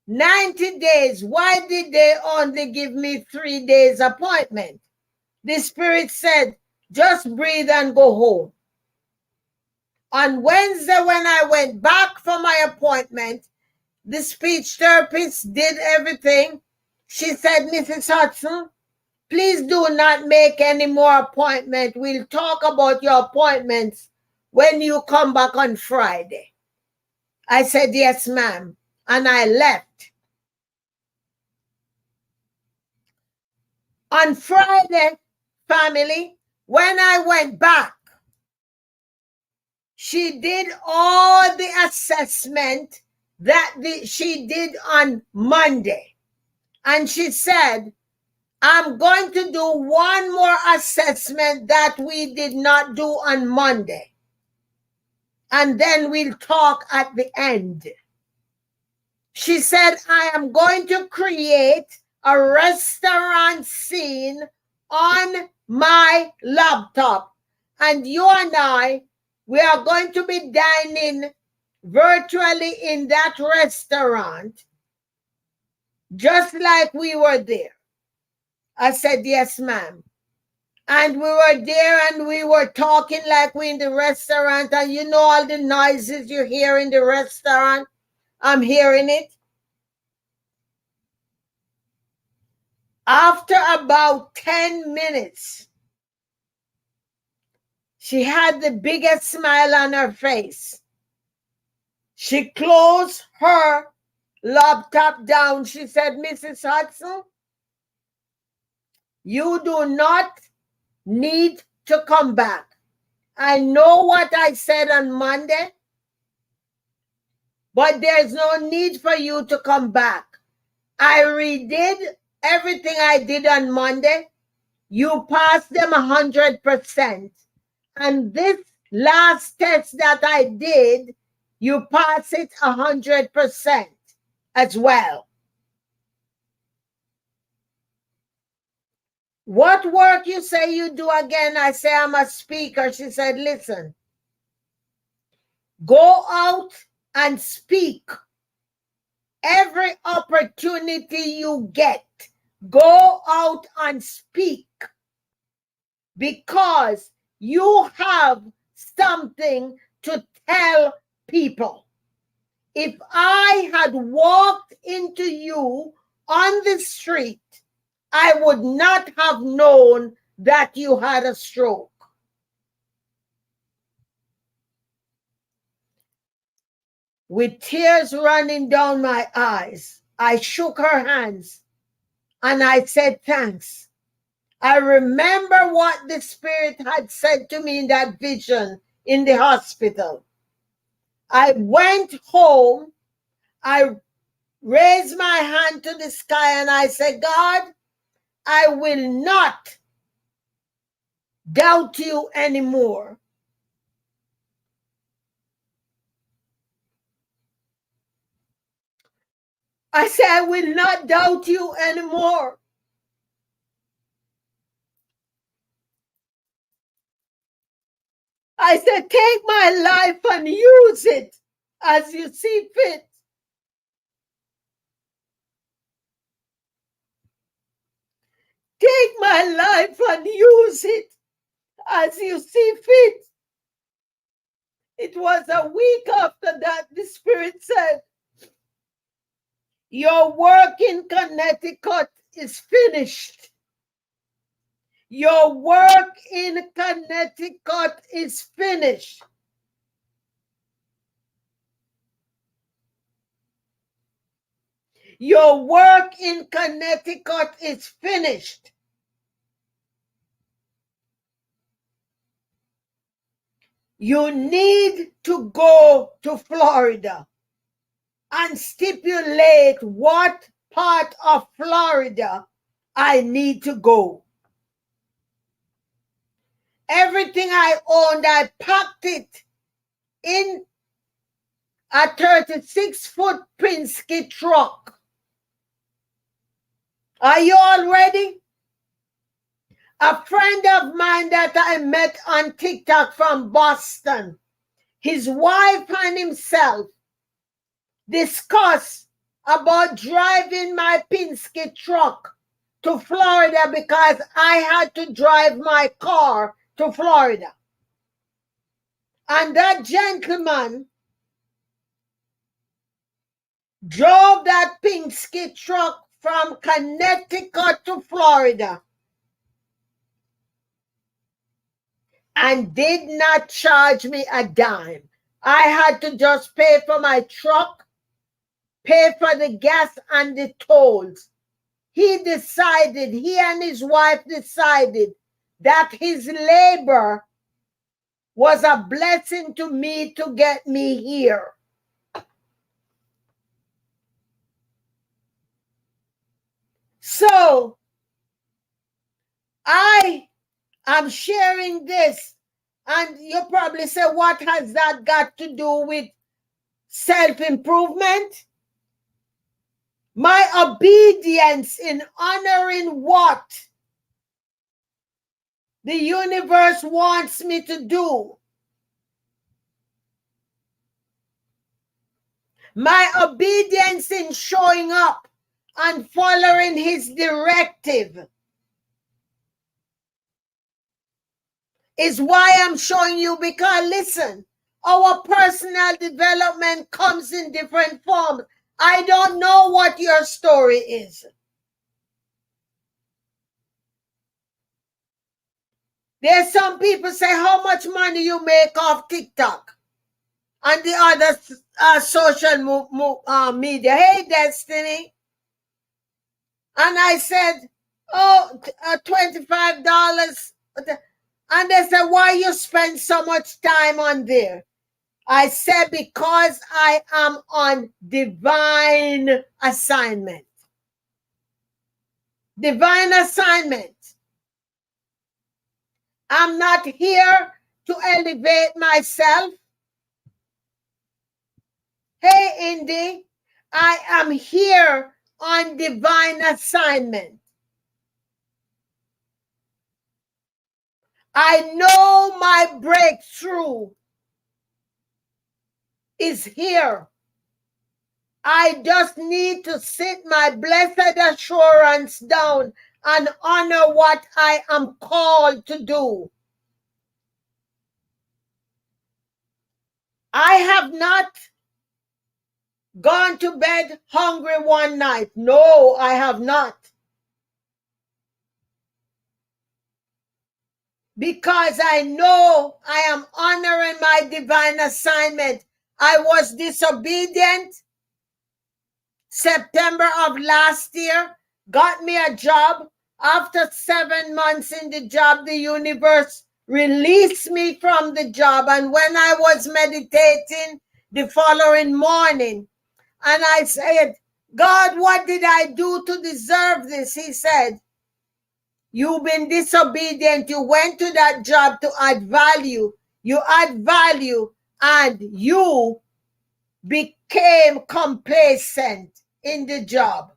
90 days, why did they only give me 3 days appointment? The Spirit said, just breathe and go home. On Wednesday, when I went back for my appointment, the speech therapist did everything. She said, Mrs. Hudson, please do not make any more appointments. We'll talk about your appointments when you come back on Friday. I said, yes, ma'am. And I left. On Friday, family, when I went back, she did all the assessment that she did on Monday. And she said, I'm going to do one more assessment that we did not do on Monday. And then we'll talk at the end. She said, I am going to create a restaurant scene on my laptop. And you and I, we are going to be dining virtually in that restaurant, just like we were there. I said, yes, ma'am. And we were there and we were talking like we in the restaurant. And you know all the noises you hear in the restaurant? I'm hearing it. After about 10 minutes, she had the biggest smile on her face. She closed her laptop down. She said, Mrs. Hudson, you do not need to come back. I know what I said on Monday, but there's no need for you to come back. I redid everything I did on Monday. You passed them 100%. And this last test that I did, you pass it 100% as well. What work you say you do again? I say I'm a speaker. She said, listen, go out and speak. Every opportunity you get, go out and speak, because you have something to tell people. If I had walked into you on the street, I would not have known that you had a stroke. With tears running down my eyes, I shook her hands and I said, thanks. I remember what the Spirit had said to me in that vision in the hospital. I went home. I raised my hand to the sky and I said, God, I will not doubt you anymore. I said, I will not doubt you anymore. I said, take my life and use it as you see fit. Take my life and use it as you see fit. It was a week after that the Spirit said, your work in Connecticut is finished. Your work in Connecticut is finished. Your work in Connecticut is finished. You need to go to Florida and stipulate what part of Florida I need to go. Everything I owned, I packed it in a 36-foot Penske truck. Are you all ready? A friend of mine that I met on TikTok from Boston, his wife and himself discussed about driving my Penske truck to Florida because I had to drive my car to Florida. And that gentleman drove that Penske truck from Connecticut to Florida and did not charge me a dime. I had to just pay for my truck, pay for the gas and the tolls. He and his wife decided that his labor was a blessing to me to get me here. So I am sharing this, and you probably say, what has that got to do with self-improvement? My obedience in honoring what the universe wants me to do. My obedience in showing up and following his directive is why I'm showing you, because listen, our personal development comes in different forms. I don't know what your story is. There's some people say how much money you make off TikTok and the other social media. Hey, Destiny. And I said, oh, $25. And they said, why you spend so much time on there? I said, because I am on divine assignment. Divine assignment. I'm not here to elevate myself. Hey, Indy, I am here on divine assignment. I know my breakthrough is here. I just need to sit my blessed assurance down and honor what I am called to do. I have not gone to bed hungry one night. No, I have not. Because I know I am honoring my divine assignment. I was disobedient. September of last year, got me a job. After 7 months in the job, the universe released me from the job. And when I was meditating the following morning, and I said, God, what did I do to deserve this? He said, you've been disobedient. You went to that job to add value. You add value and you became complacent in the job.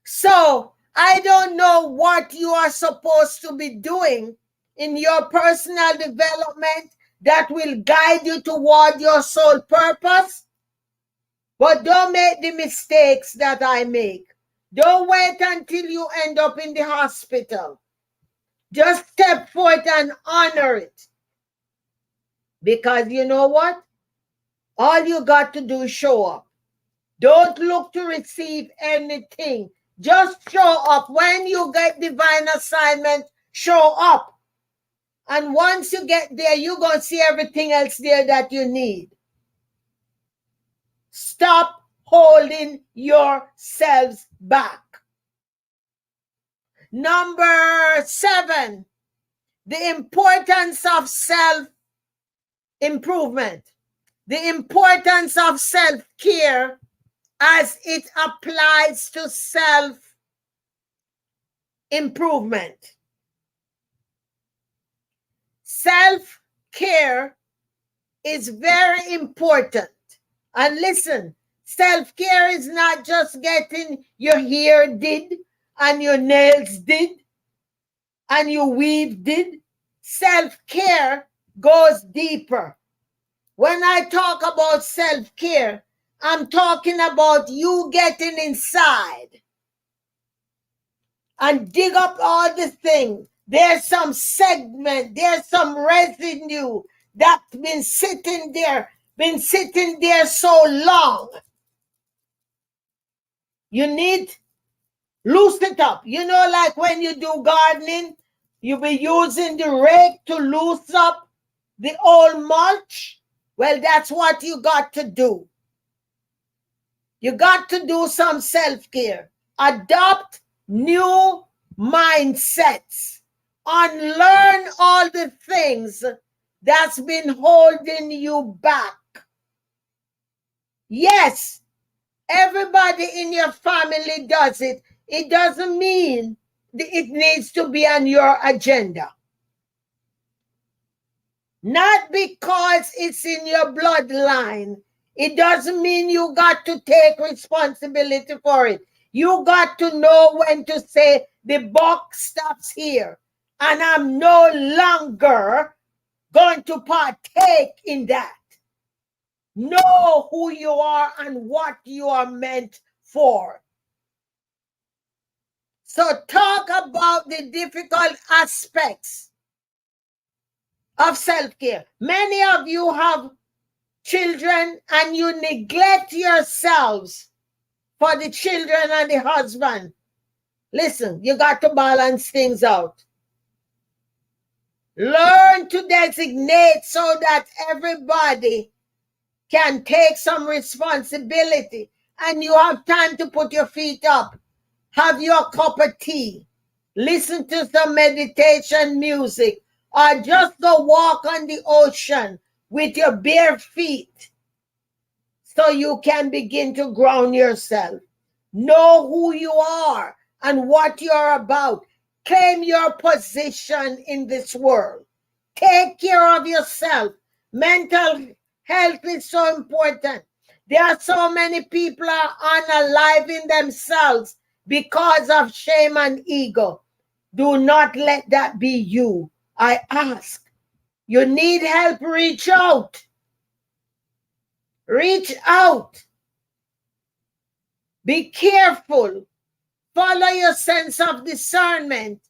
So I don't know what you are supposed to be doing in your personal development that will guide you toward your soul purpose. But don't make the mistakes that I make. Don't wait until you end up in the hospital. Just step forth and honor it. Because you know what? All you got to do is show up. Don't look to receive anything. Just show up. When you get divine assignment, show up. And once you get there, you're going to see everything else there that you need. Stop holding yourselves back. Number 7, the importance of self-improvement. The importance of self-care as it applies to self-improvement. Self-care is very important. And listen, self-care is not just getting your hair did and your nails did and your weave did. Self-care goes deeper. When I talk about self-care, I'm talking about you getting inside and dig up all the things. There's some segment, there's some residue that's been sitting there so long. You need loose it up. You know, like when you do gardening, you be using the rake to loose up the old mulch. Well, that's what you got to do. You got to do some self-care. Adopt new mindsets. Unlearn all the things that's been holding you back. Yes, everybody in your family does it. It doesn't mean it needs to be on your agenda. Not because it's in your bloodline. It doesn't mean you got to take responsibility for it. You got to know when to say the buck stops here. And I'm no longer going to partake in that. Know who you are and what you are meant for. So talk about the difficult aspects of self-care. Many of you have children and you neglect yourselves for the children and the husband. Listen, you got to balance things out. Learn to designate so that everybody can take some responsibility and you have time to put your feet up. Have your cup of tea. Listen to some meditation music or just go walk on the ocean with your bare feet so you can begin to ground yourself. Know who you are and what you're about. Claim your position in this world. Take care of yourself. Mental health is so important. There are so many people are unaliving themselves because of shame and ego. Do not let that be you. I ask. You need help, reach out. Reach out. Be careful. Follow your sense of discernment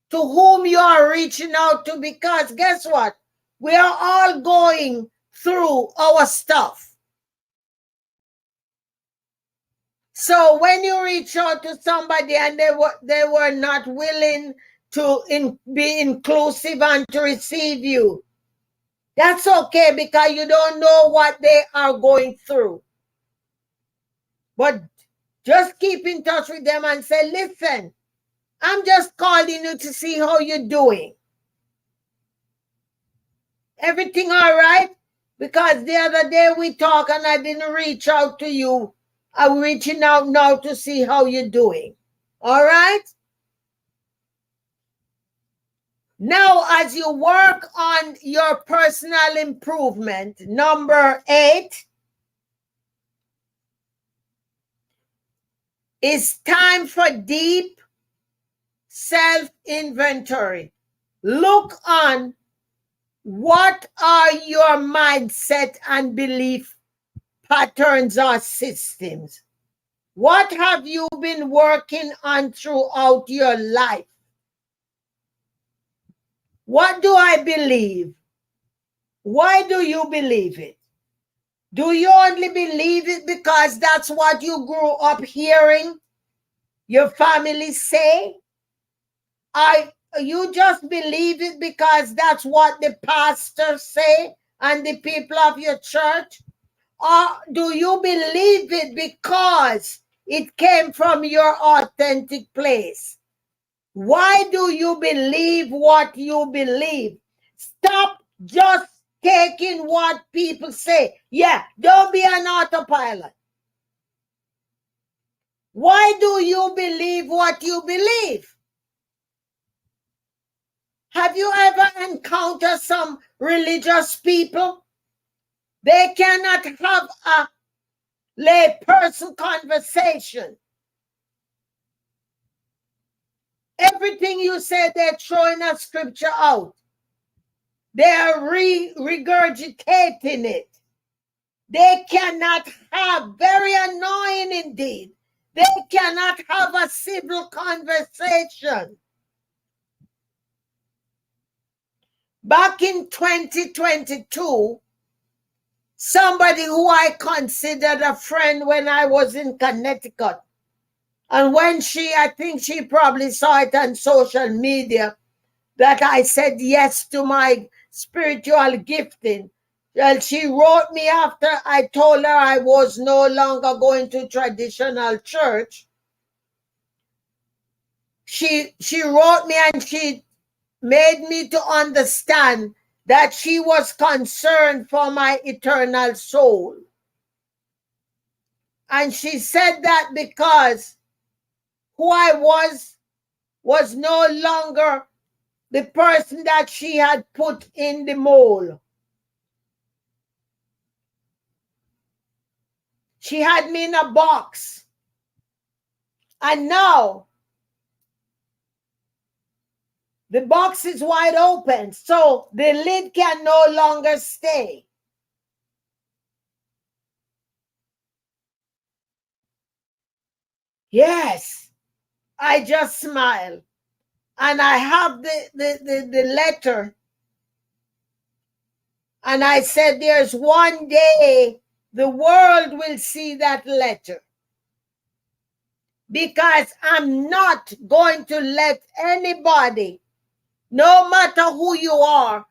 to whom you are reaching out to, because guess what? We are all going through our stuff. So when you reach out to somebody and they were not willing to be inclusive and to receive you, that's okay, because you don't know what they are going through. But just keep in touch with them and say, listen, I'm just calling you to see how you're doing. Everything all right? Because the other day we talked and I didn't reach out to you. I'm reaching out now to see how you're doing. All right? Now, as you work on your personal improvement, number 8, it's time for deep self-inventory. Look on what are your mindset and belief patterns or systems. What have you been working on throughout your life? What do I believe? Why do you believe it? Do you only believe it because that's what you grew up hearing your family say? You just believe it because that's what the pastors say and the people of your church? Or do you believe it because it came from your authentic place? Why do you believe what you believe? Stop just taking what people say. Yeah, don't be an autopilot. Why do you believe what you believe? Have you ever encountered some religious people? They cannot have a lay-person conversation. Everything you say, they're throwing a scripture out. They are regurgitating it. They cannot have, very annoying indeed, they cannot have a civil conversation. Back in 2022, somebody who I considered a friend when I was in Connecticut, and when I think she probably saw it on social media, that I said yes to my spiritual gifting. Well, she wrote me after I told her I was no longer going to traditional church. She wrote me and she made me to understand that she was concerned for my eternal soul. And she said that because who I was no longer the person that she had put in the mold. She had me in a box. And now the box is wide open, so the lid can no longer stay. Yes, I just smile. And I have the letter. And I said, there's one day the world will see that letter. Because I'm not going to let anybody, no matter who you are,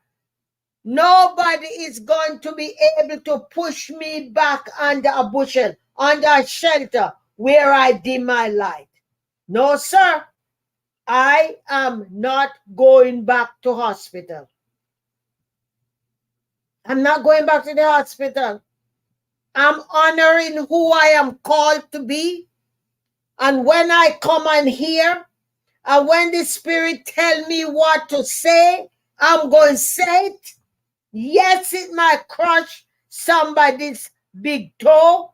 nobody is going to be able to push me back under a bushel, under a shelter where I dim my light. No, sir. I am not going back to hospital. I'm not going back to the hospital. I'm honoring who I am called to be. And when I come on here, and when the Spirit tell me what to say, I'm going to say it. Yes, it might crush somebody's big toe.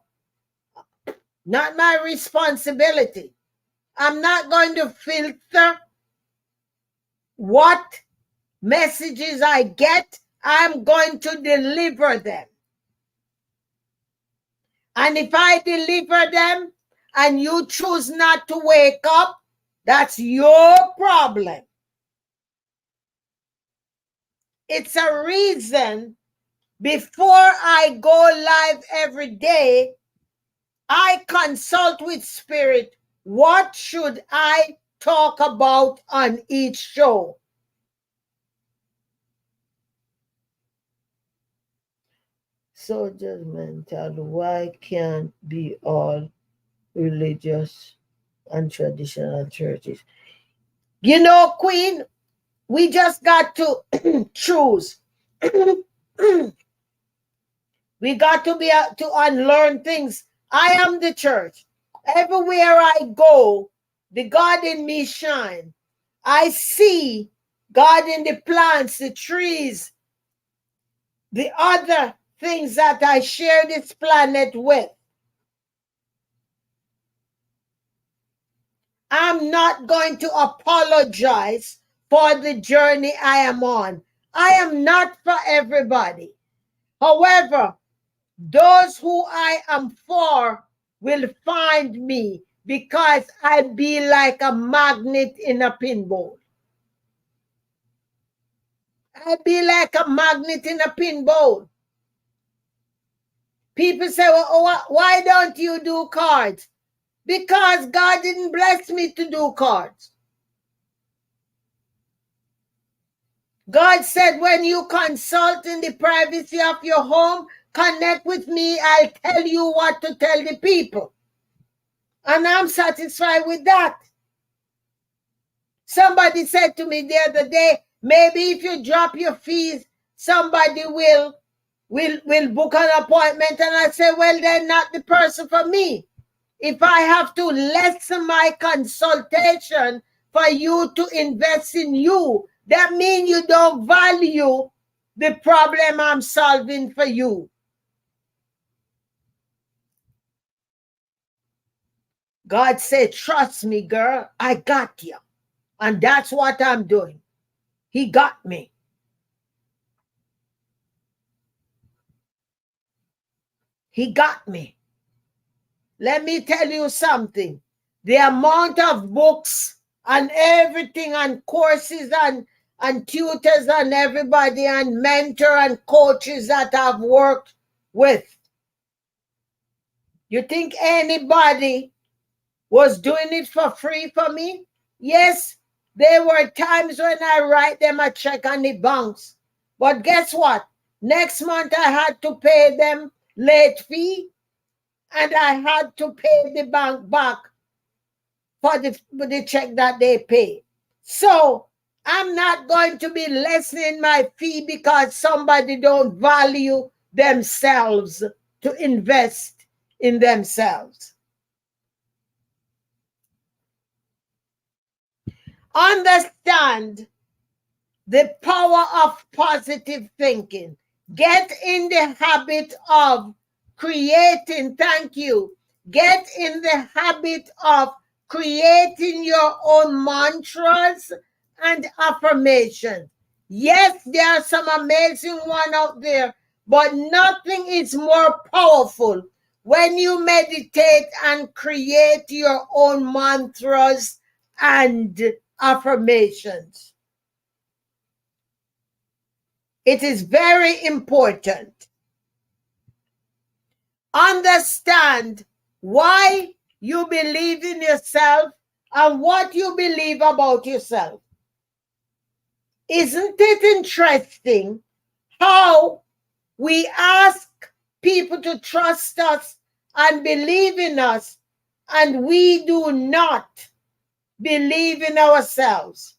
Not my responsibility. I'm not going to filter what messages I get. I'm going to deliver them. And if I deliver them and you choose not to wake up, that's your problem. It's a reason before I go live every day, I consult with Spirit. What should I talk about on each show? So judgmental. Why can't be all religious and traditional churches? You know, Queen, we just got to choose. We got to to unlearn things. I am the church. Everywhere I go, the God in me shine. I see God in the plants, the trees, the other things that I share this planet with. I'm not going to apologize for the journey I am on. I am not for everybody. However, those who I am for will find me because I be like a magnet in a pinball. I be like a magnet in a pinball. People say, well, why don't you do cards? Because God didn't bless me to do cards. God said, when you consult in the privacy of your home, connect with me. I'll tell you what to tell the people. And I'm satisfied with that. Somebody said to me the other day, maybe if you drop your fees, somebody will book an appointment. And I said, well, they're not the person for me. If I have to lessen my consultation for you to invest in you. That means you don't value the problem I'm solving for you. God said, trust me, girl, I got you. And that's what I'm doing. He got me. He got me. Let me tell you something. The amount of books and everything and courses and tutors and everybody and mentor and coaches that I've worked with. You think anybody was doing it for free for me? Yes, there were times when I write them a check on the banks. But guess what? Next month I had to pay them late fee and I had to pay the bank back for the check that they pay. So I'm not going to be lessening my fee because somebody don't value themselves to invest in themselves. Understand the power of positive thinking. Get in the habit of creating, thank you. Get in the habit of creating your own mantras and affirmations. Yes, there are some amazing ones out there, but nothing is more powerful when you meditate and create your own mantras and affirmations. It is very important. Understand why you believe in yourself and what you believe about yourself. Isn't it interesting how we ask people to trust us and believe in us, and we do not believe in ourselves?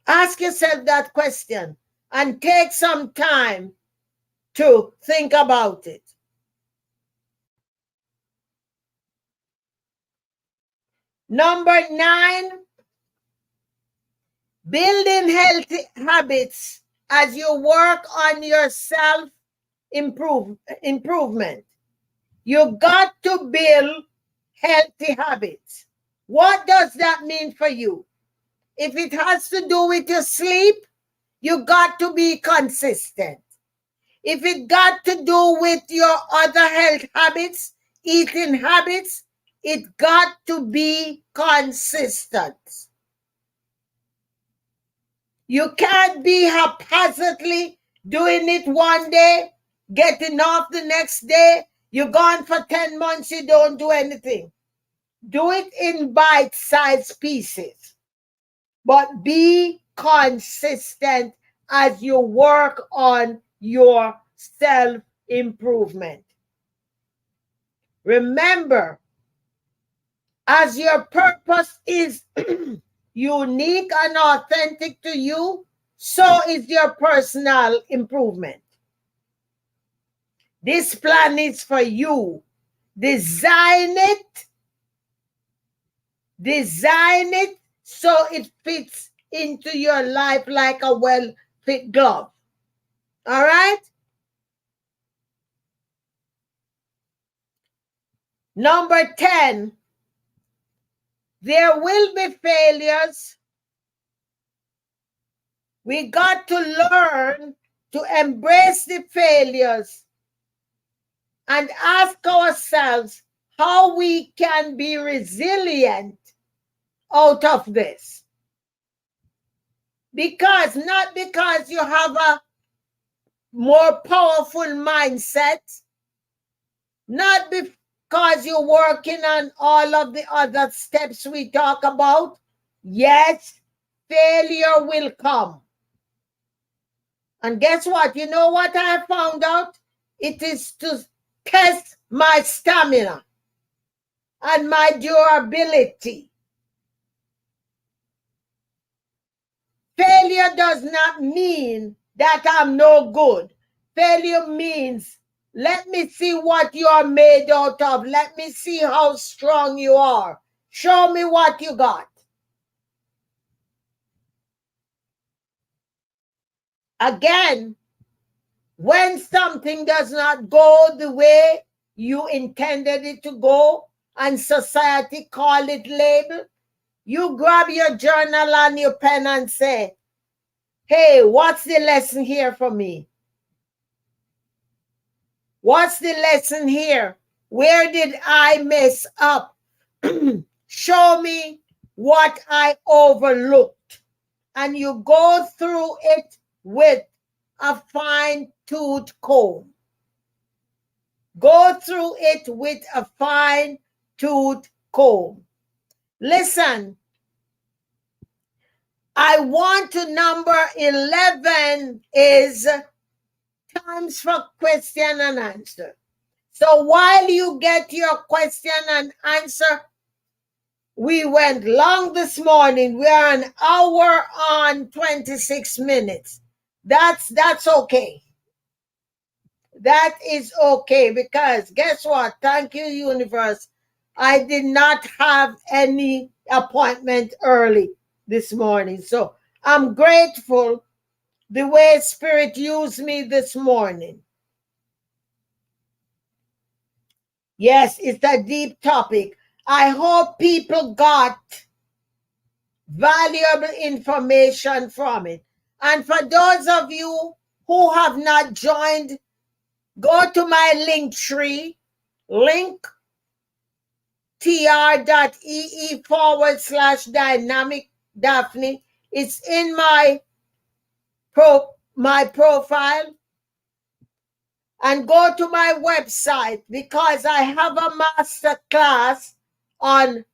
Ask yourself that question and take some time to think about it. Number 9, building healthy habits as you work on your improvement. You got to build healthy habits. What does that mean for you? If it has to do with your sleep, you got to be consistent. If it got to do with your other health habits, eating habits, it got to be consistent. You can't be haphazardly doing it one day, getting off the next day. You're gone for 10 months, you don't do anything. Do it in bite-sized pieces, but be consistent as you work on your self-improvement. Remember, as your purpose is unique and authentic to you, so is your personal improvement. This plan is for you. Design it so it fits into your life like a well-fit glove. All right? Number 10, there will be failures. We got to learn to embrace the failures and ask ourselves how we can be resilient out of this. Not because you have a more powerful mindset, not because you're working on all of the other steps we talk about. Yes, failure will come. And guess what? You know what I found out? It is to test my stamina and my durability. Failure does not mean that I'm no good. Failure means Let me see what you are made out of. Let me see how strong you are. Show me what you got. Again, when something does not go the way you intended it to go, and society call it label, you grab your journal and your pen and say, hey, what's the lesson here for me? What's the lesson here? Where did I mess up? Show me what I overlooked. And you go through it with a fine-tooth comb. Go through it with a fine-tooth comb. Listen, I want to number 11 is times for question and answer. So while you get your question and answer, we went long this morning. We are an hour on 26 minutes. That's okay. That is okay, because guess what? Thank you, universe. I did not have any appointment early this morning. So I'm grateful the way Spirit used me this morning. Yes, it's a deep topic. I hope people got valuable information from it. And for those of you who have not joined, go to my link tree, linktr.ee/dynamic Daphne. It's in my profile. And go to my website, because I have a master class on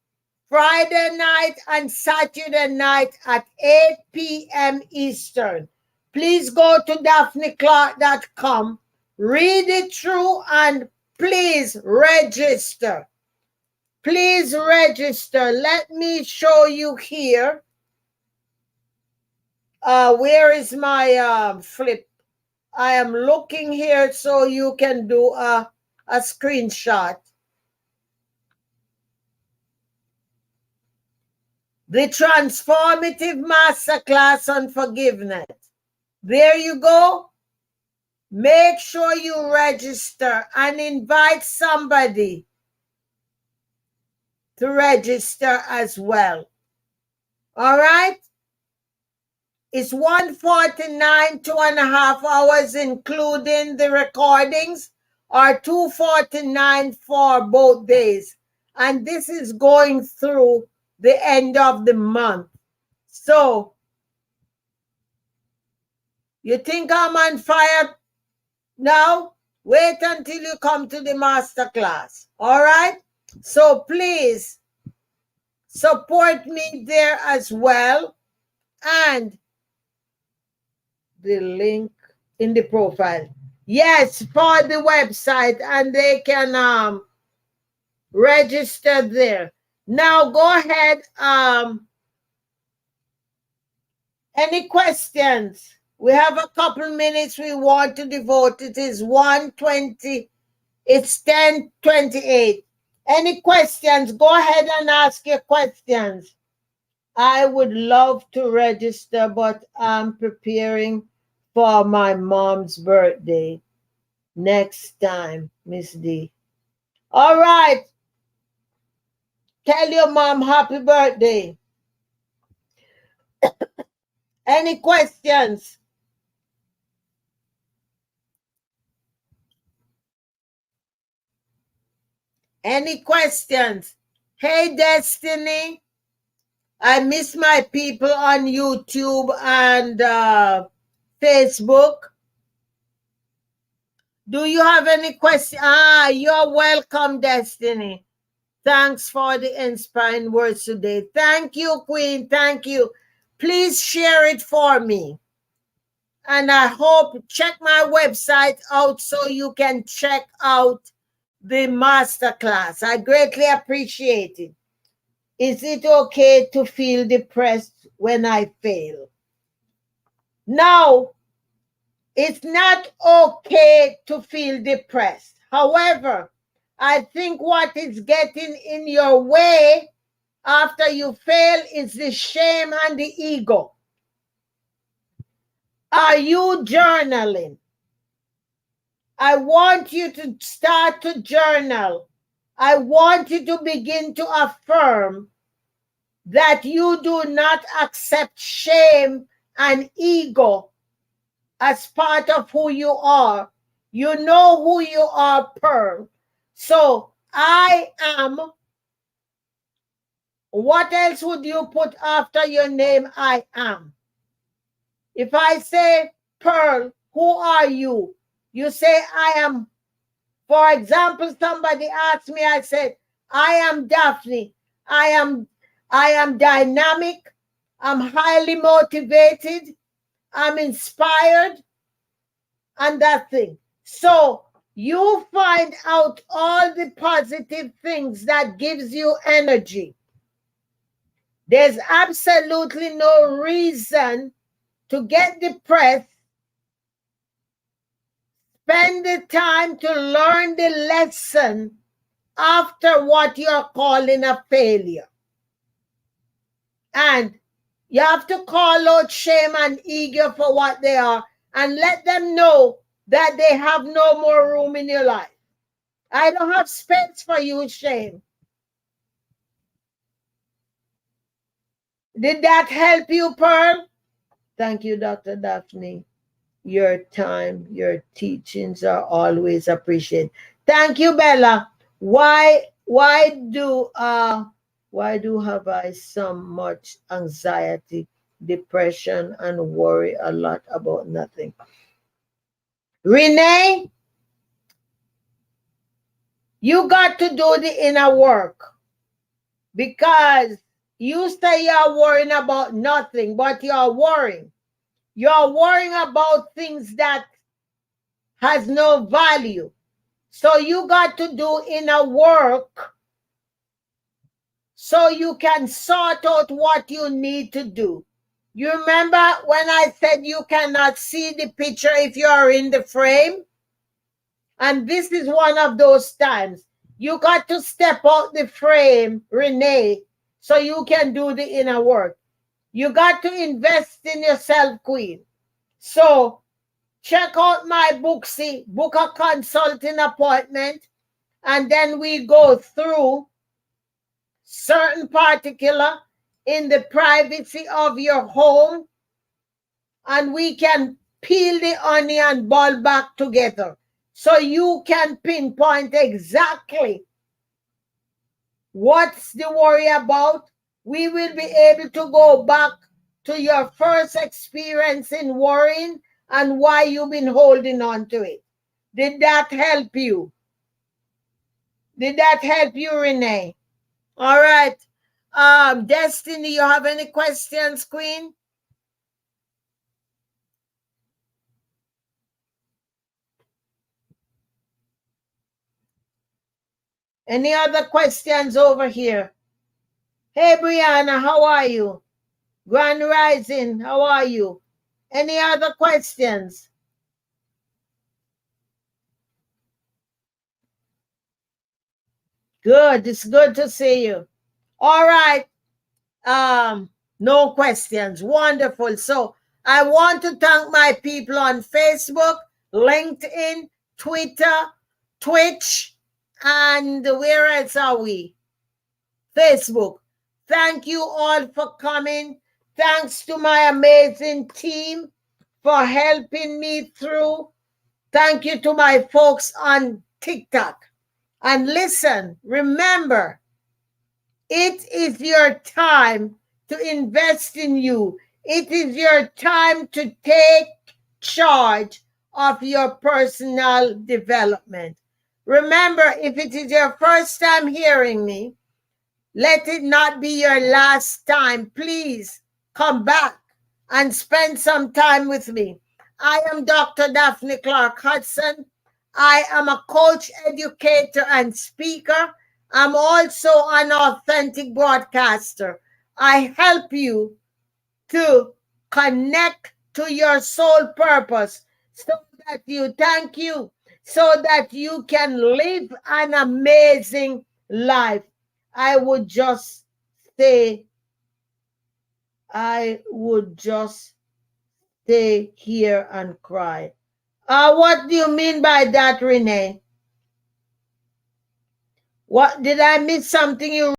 Friday night and Saturday night at 8 p.m. Eastern. Please go to daphneclarke.com, read it through, and please register. Please register. Let me show you here. Where is my flip? I am looking here so you can do a screenshot. The Transformative Masterclass on Forgiveness. There you go. Make sure you register and invite somebody to register as well. All right? It's 149, 2.5 hours, including the recordings, or 249 for both days. And this is going through the end of the month. So, you think I'm on fire now? Wait until you come to the master class. All right? So please support me there as well. And the link in the profile. Yes, for the website, and they can register there. Now go ahead. Any questions? We have a couple minutes we want to devote. It is 1:20. It's 10:28. Any questions? Go ahead and ask your questions. I would love to register, but I'm preparing for my mom's birthday next time, Miss D. All right. Tell your mom happy birthday. Any questions? Any questions? Hey, Destiny. I miss my people on YouTube and Facebook. Do you have any questions? You're welcome, Destiny. Thanks for the inspiring words today. Thank you, Queen. Thank you. Please share it for me. And I hope, check my website out so you can check out the masterclass. I greatly appreciate it. Is it okay to feel depressed when I fail? Now, It's not okay to feel depressed. However, I think what is getting in your way after you fail is the shame and the ego. Are you journaling? I want you to start to journal. I want you to begin to affirm that you do not accept shame and ego as part of who you are. You know who you are, Pearl. So I am. What else would you put after your name? I am. If I say, Pearl, who are you? You say, I am. For example, somebody asked me, I said, I am Daphne. I am dynamic. I'm highly motivated. I'm inspired. And that thing. So you find out all the positive things that gives you energy. There's absolutely no reason to get depressed. Spend the time to learn the lesson after what you're calling a failure. And you have to call out shame and ego for what they are and let them know that they have no more room in your life. I don't have space for you, shame. Did that help you, Pearl? Thank you, Dr. Daphne. Your time, your teachings are always appreciated. Thank you, Bella. Why do have I so much anxiety, depression, and worry a lot about nothing? Renee, you got to do the inner work, because you say you're worrying about nothing, but you're worrying. You're worrying about things that has no value. So you got to do inner work so you can sort out what you need to do. You remember when I said you cannot see the picture if you are in the frame? And this is one of those times. You got to step out the frame, Renee, so you can do the inner work. You got to invest in yourself, Queen. So check out my book, book a consulting appointment, and then we go through certain particular in the privacy of your home, and we can peel the onion ball back together so you can pinpoint exactly what's the worry about. We will be able to go back to your first experience in worrying and why you've been holding on to it. Did that help you? Did that help you, Renee? All right. Destiny, you have any questions, Queen? Any other questions over here? Hey, Brianna, how are you? Grand Rising, how are you? Any other questions? Good. It's good to see you. All right. No questions. Wonderful. So I want to thank my people on Facebook, LinkedIn, Twitter, Twitch, and where else are we? Facebook. Thank you all for coming. Thanks to my amazing team for helping me through. Thank you to my folks on TikTok. And listen, remember, it is your time to invest in you. It is your time to take charge of your personal development. Remember, if it is your first time hearing me, let it not be your last time. Please come back and spend some time with me. I am Dr. Daphne Clarke-Hudson. I am a coach, educator, and speaker. I'm also an authentic broadcaster. I help you to connect to your soul purpose so that you thank you, so that you can live an amazing life. I would just stay, I would just stay here and cry. What do you mean by that, Renee? What did I miss something you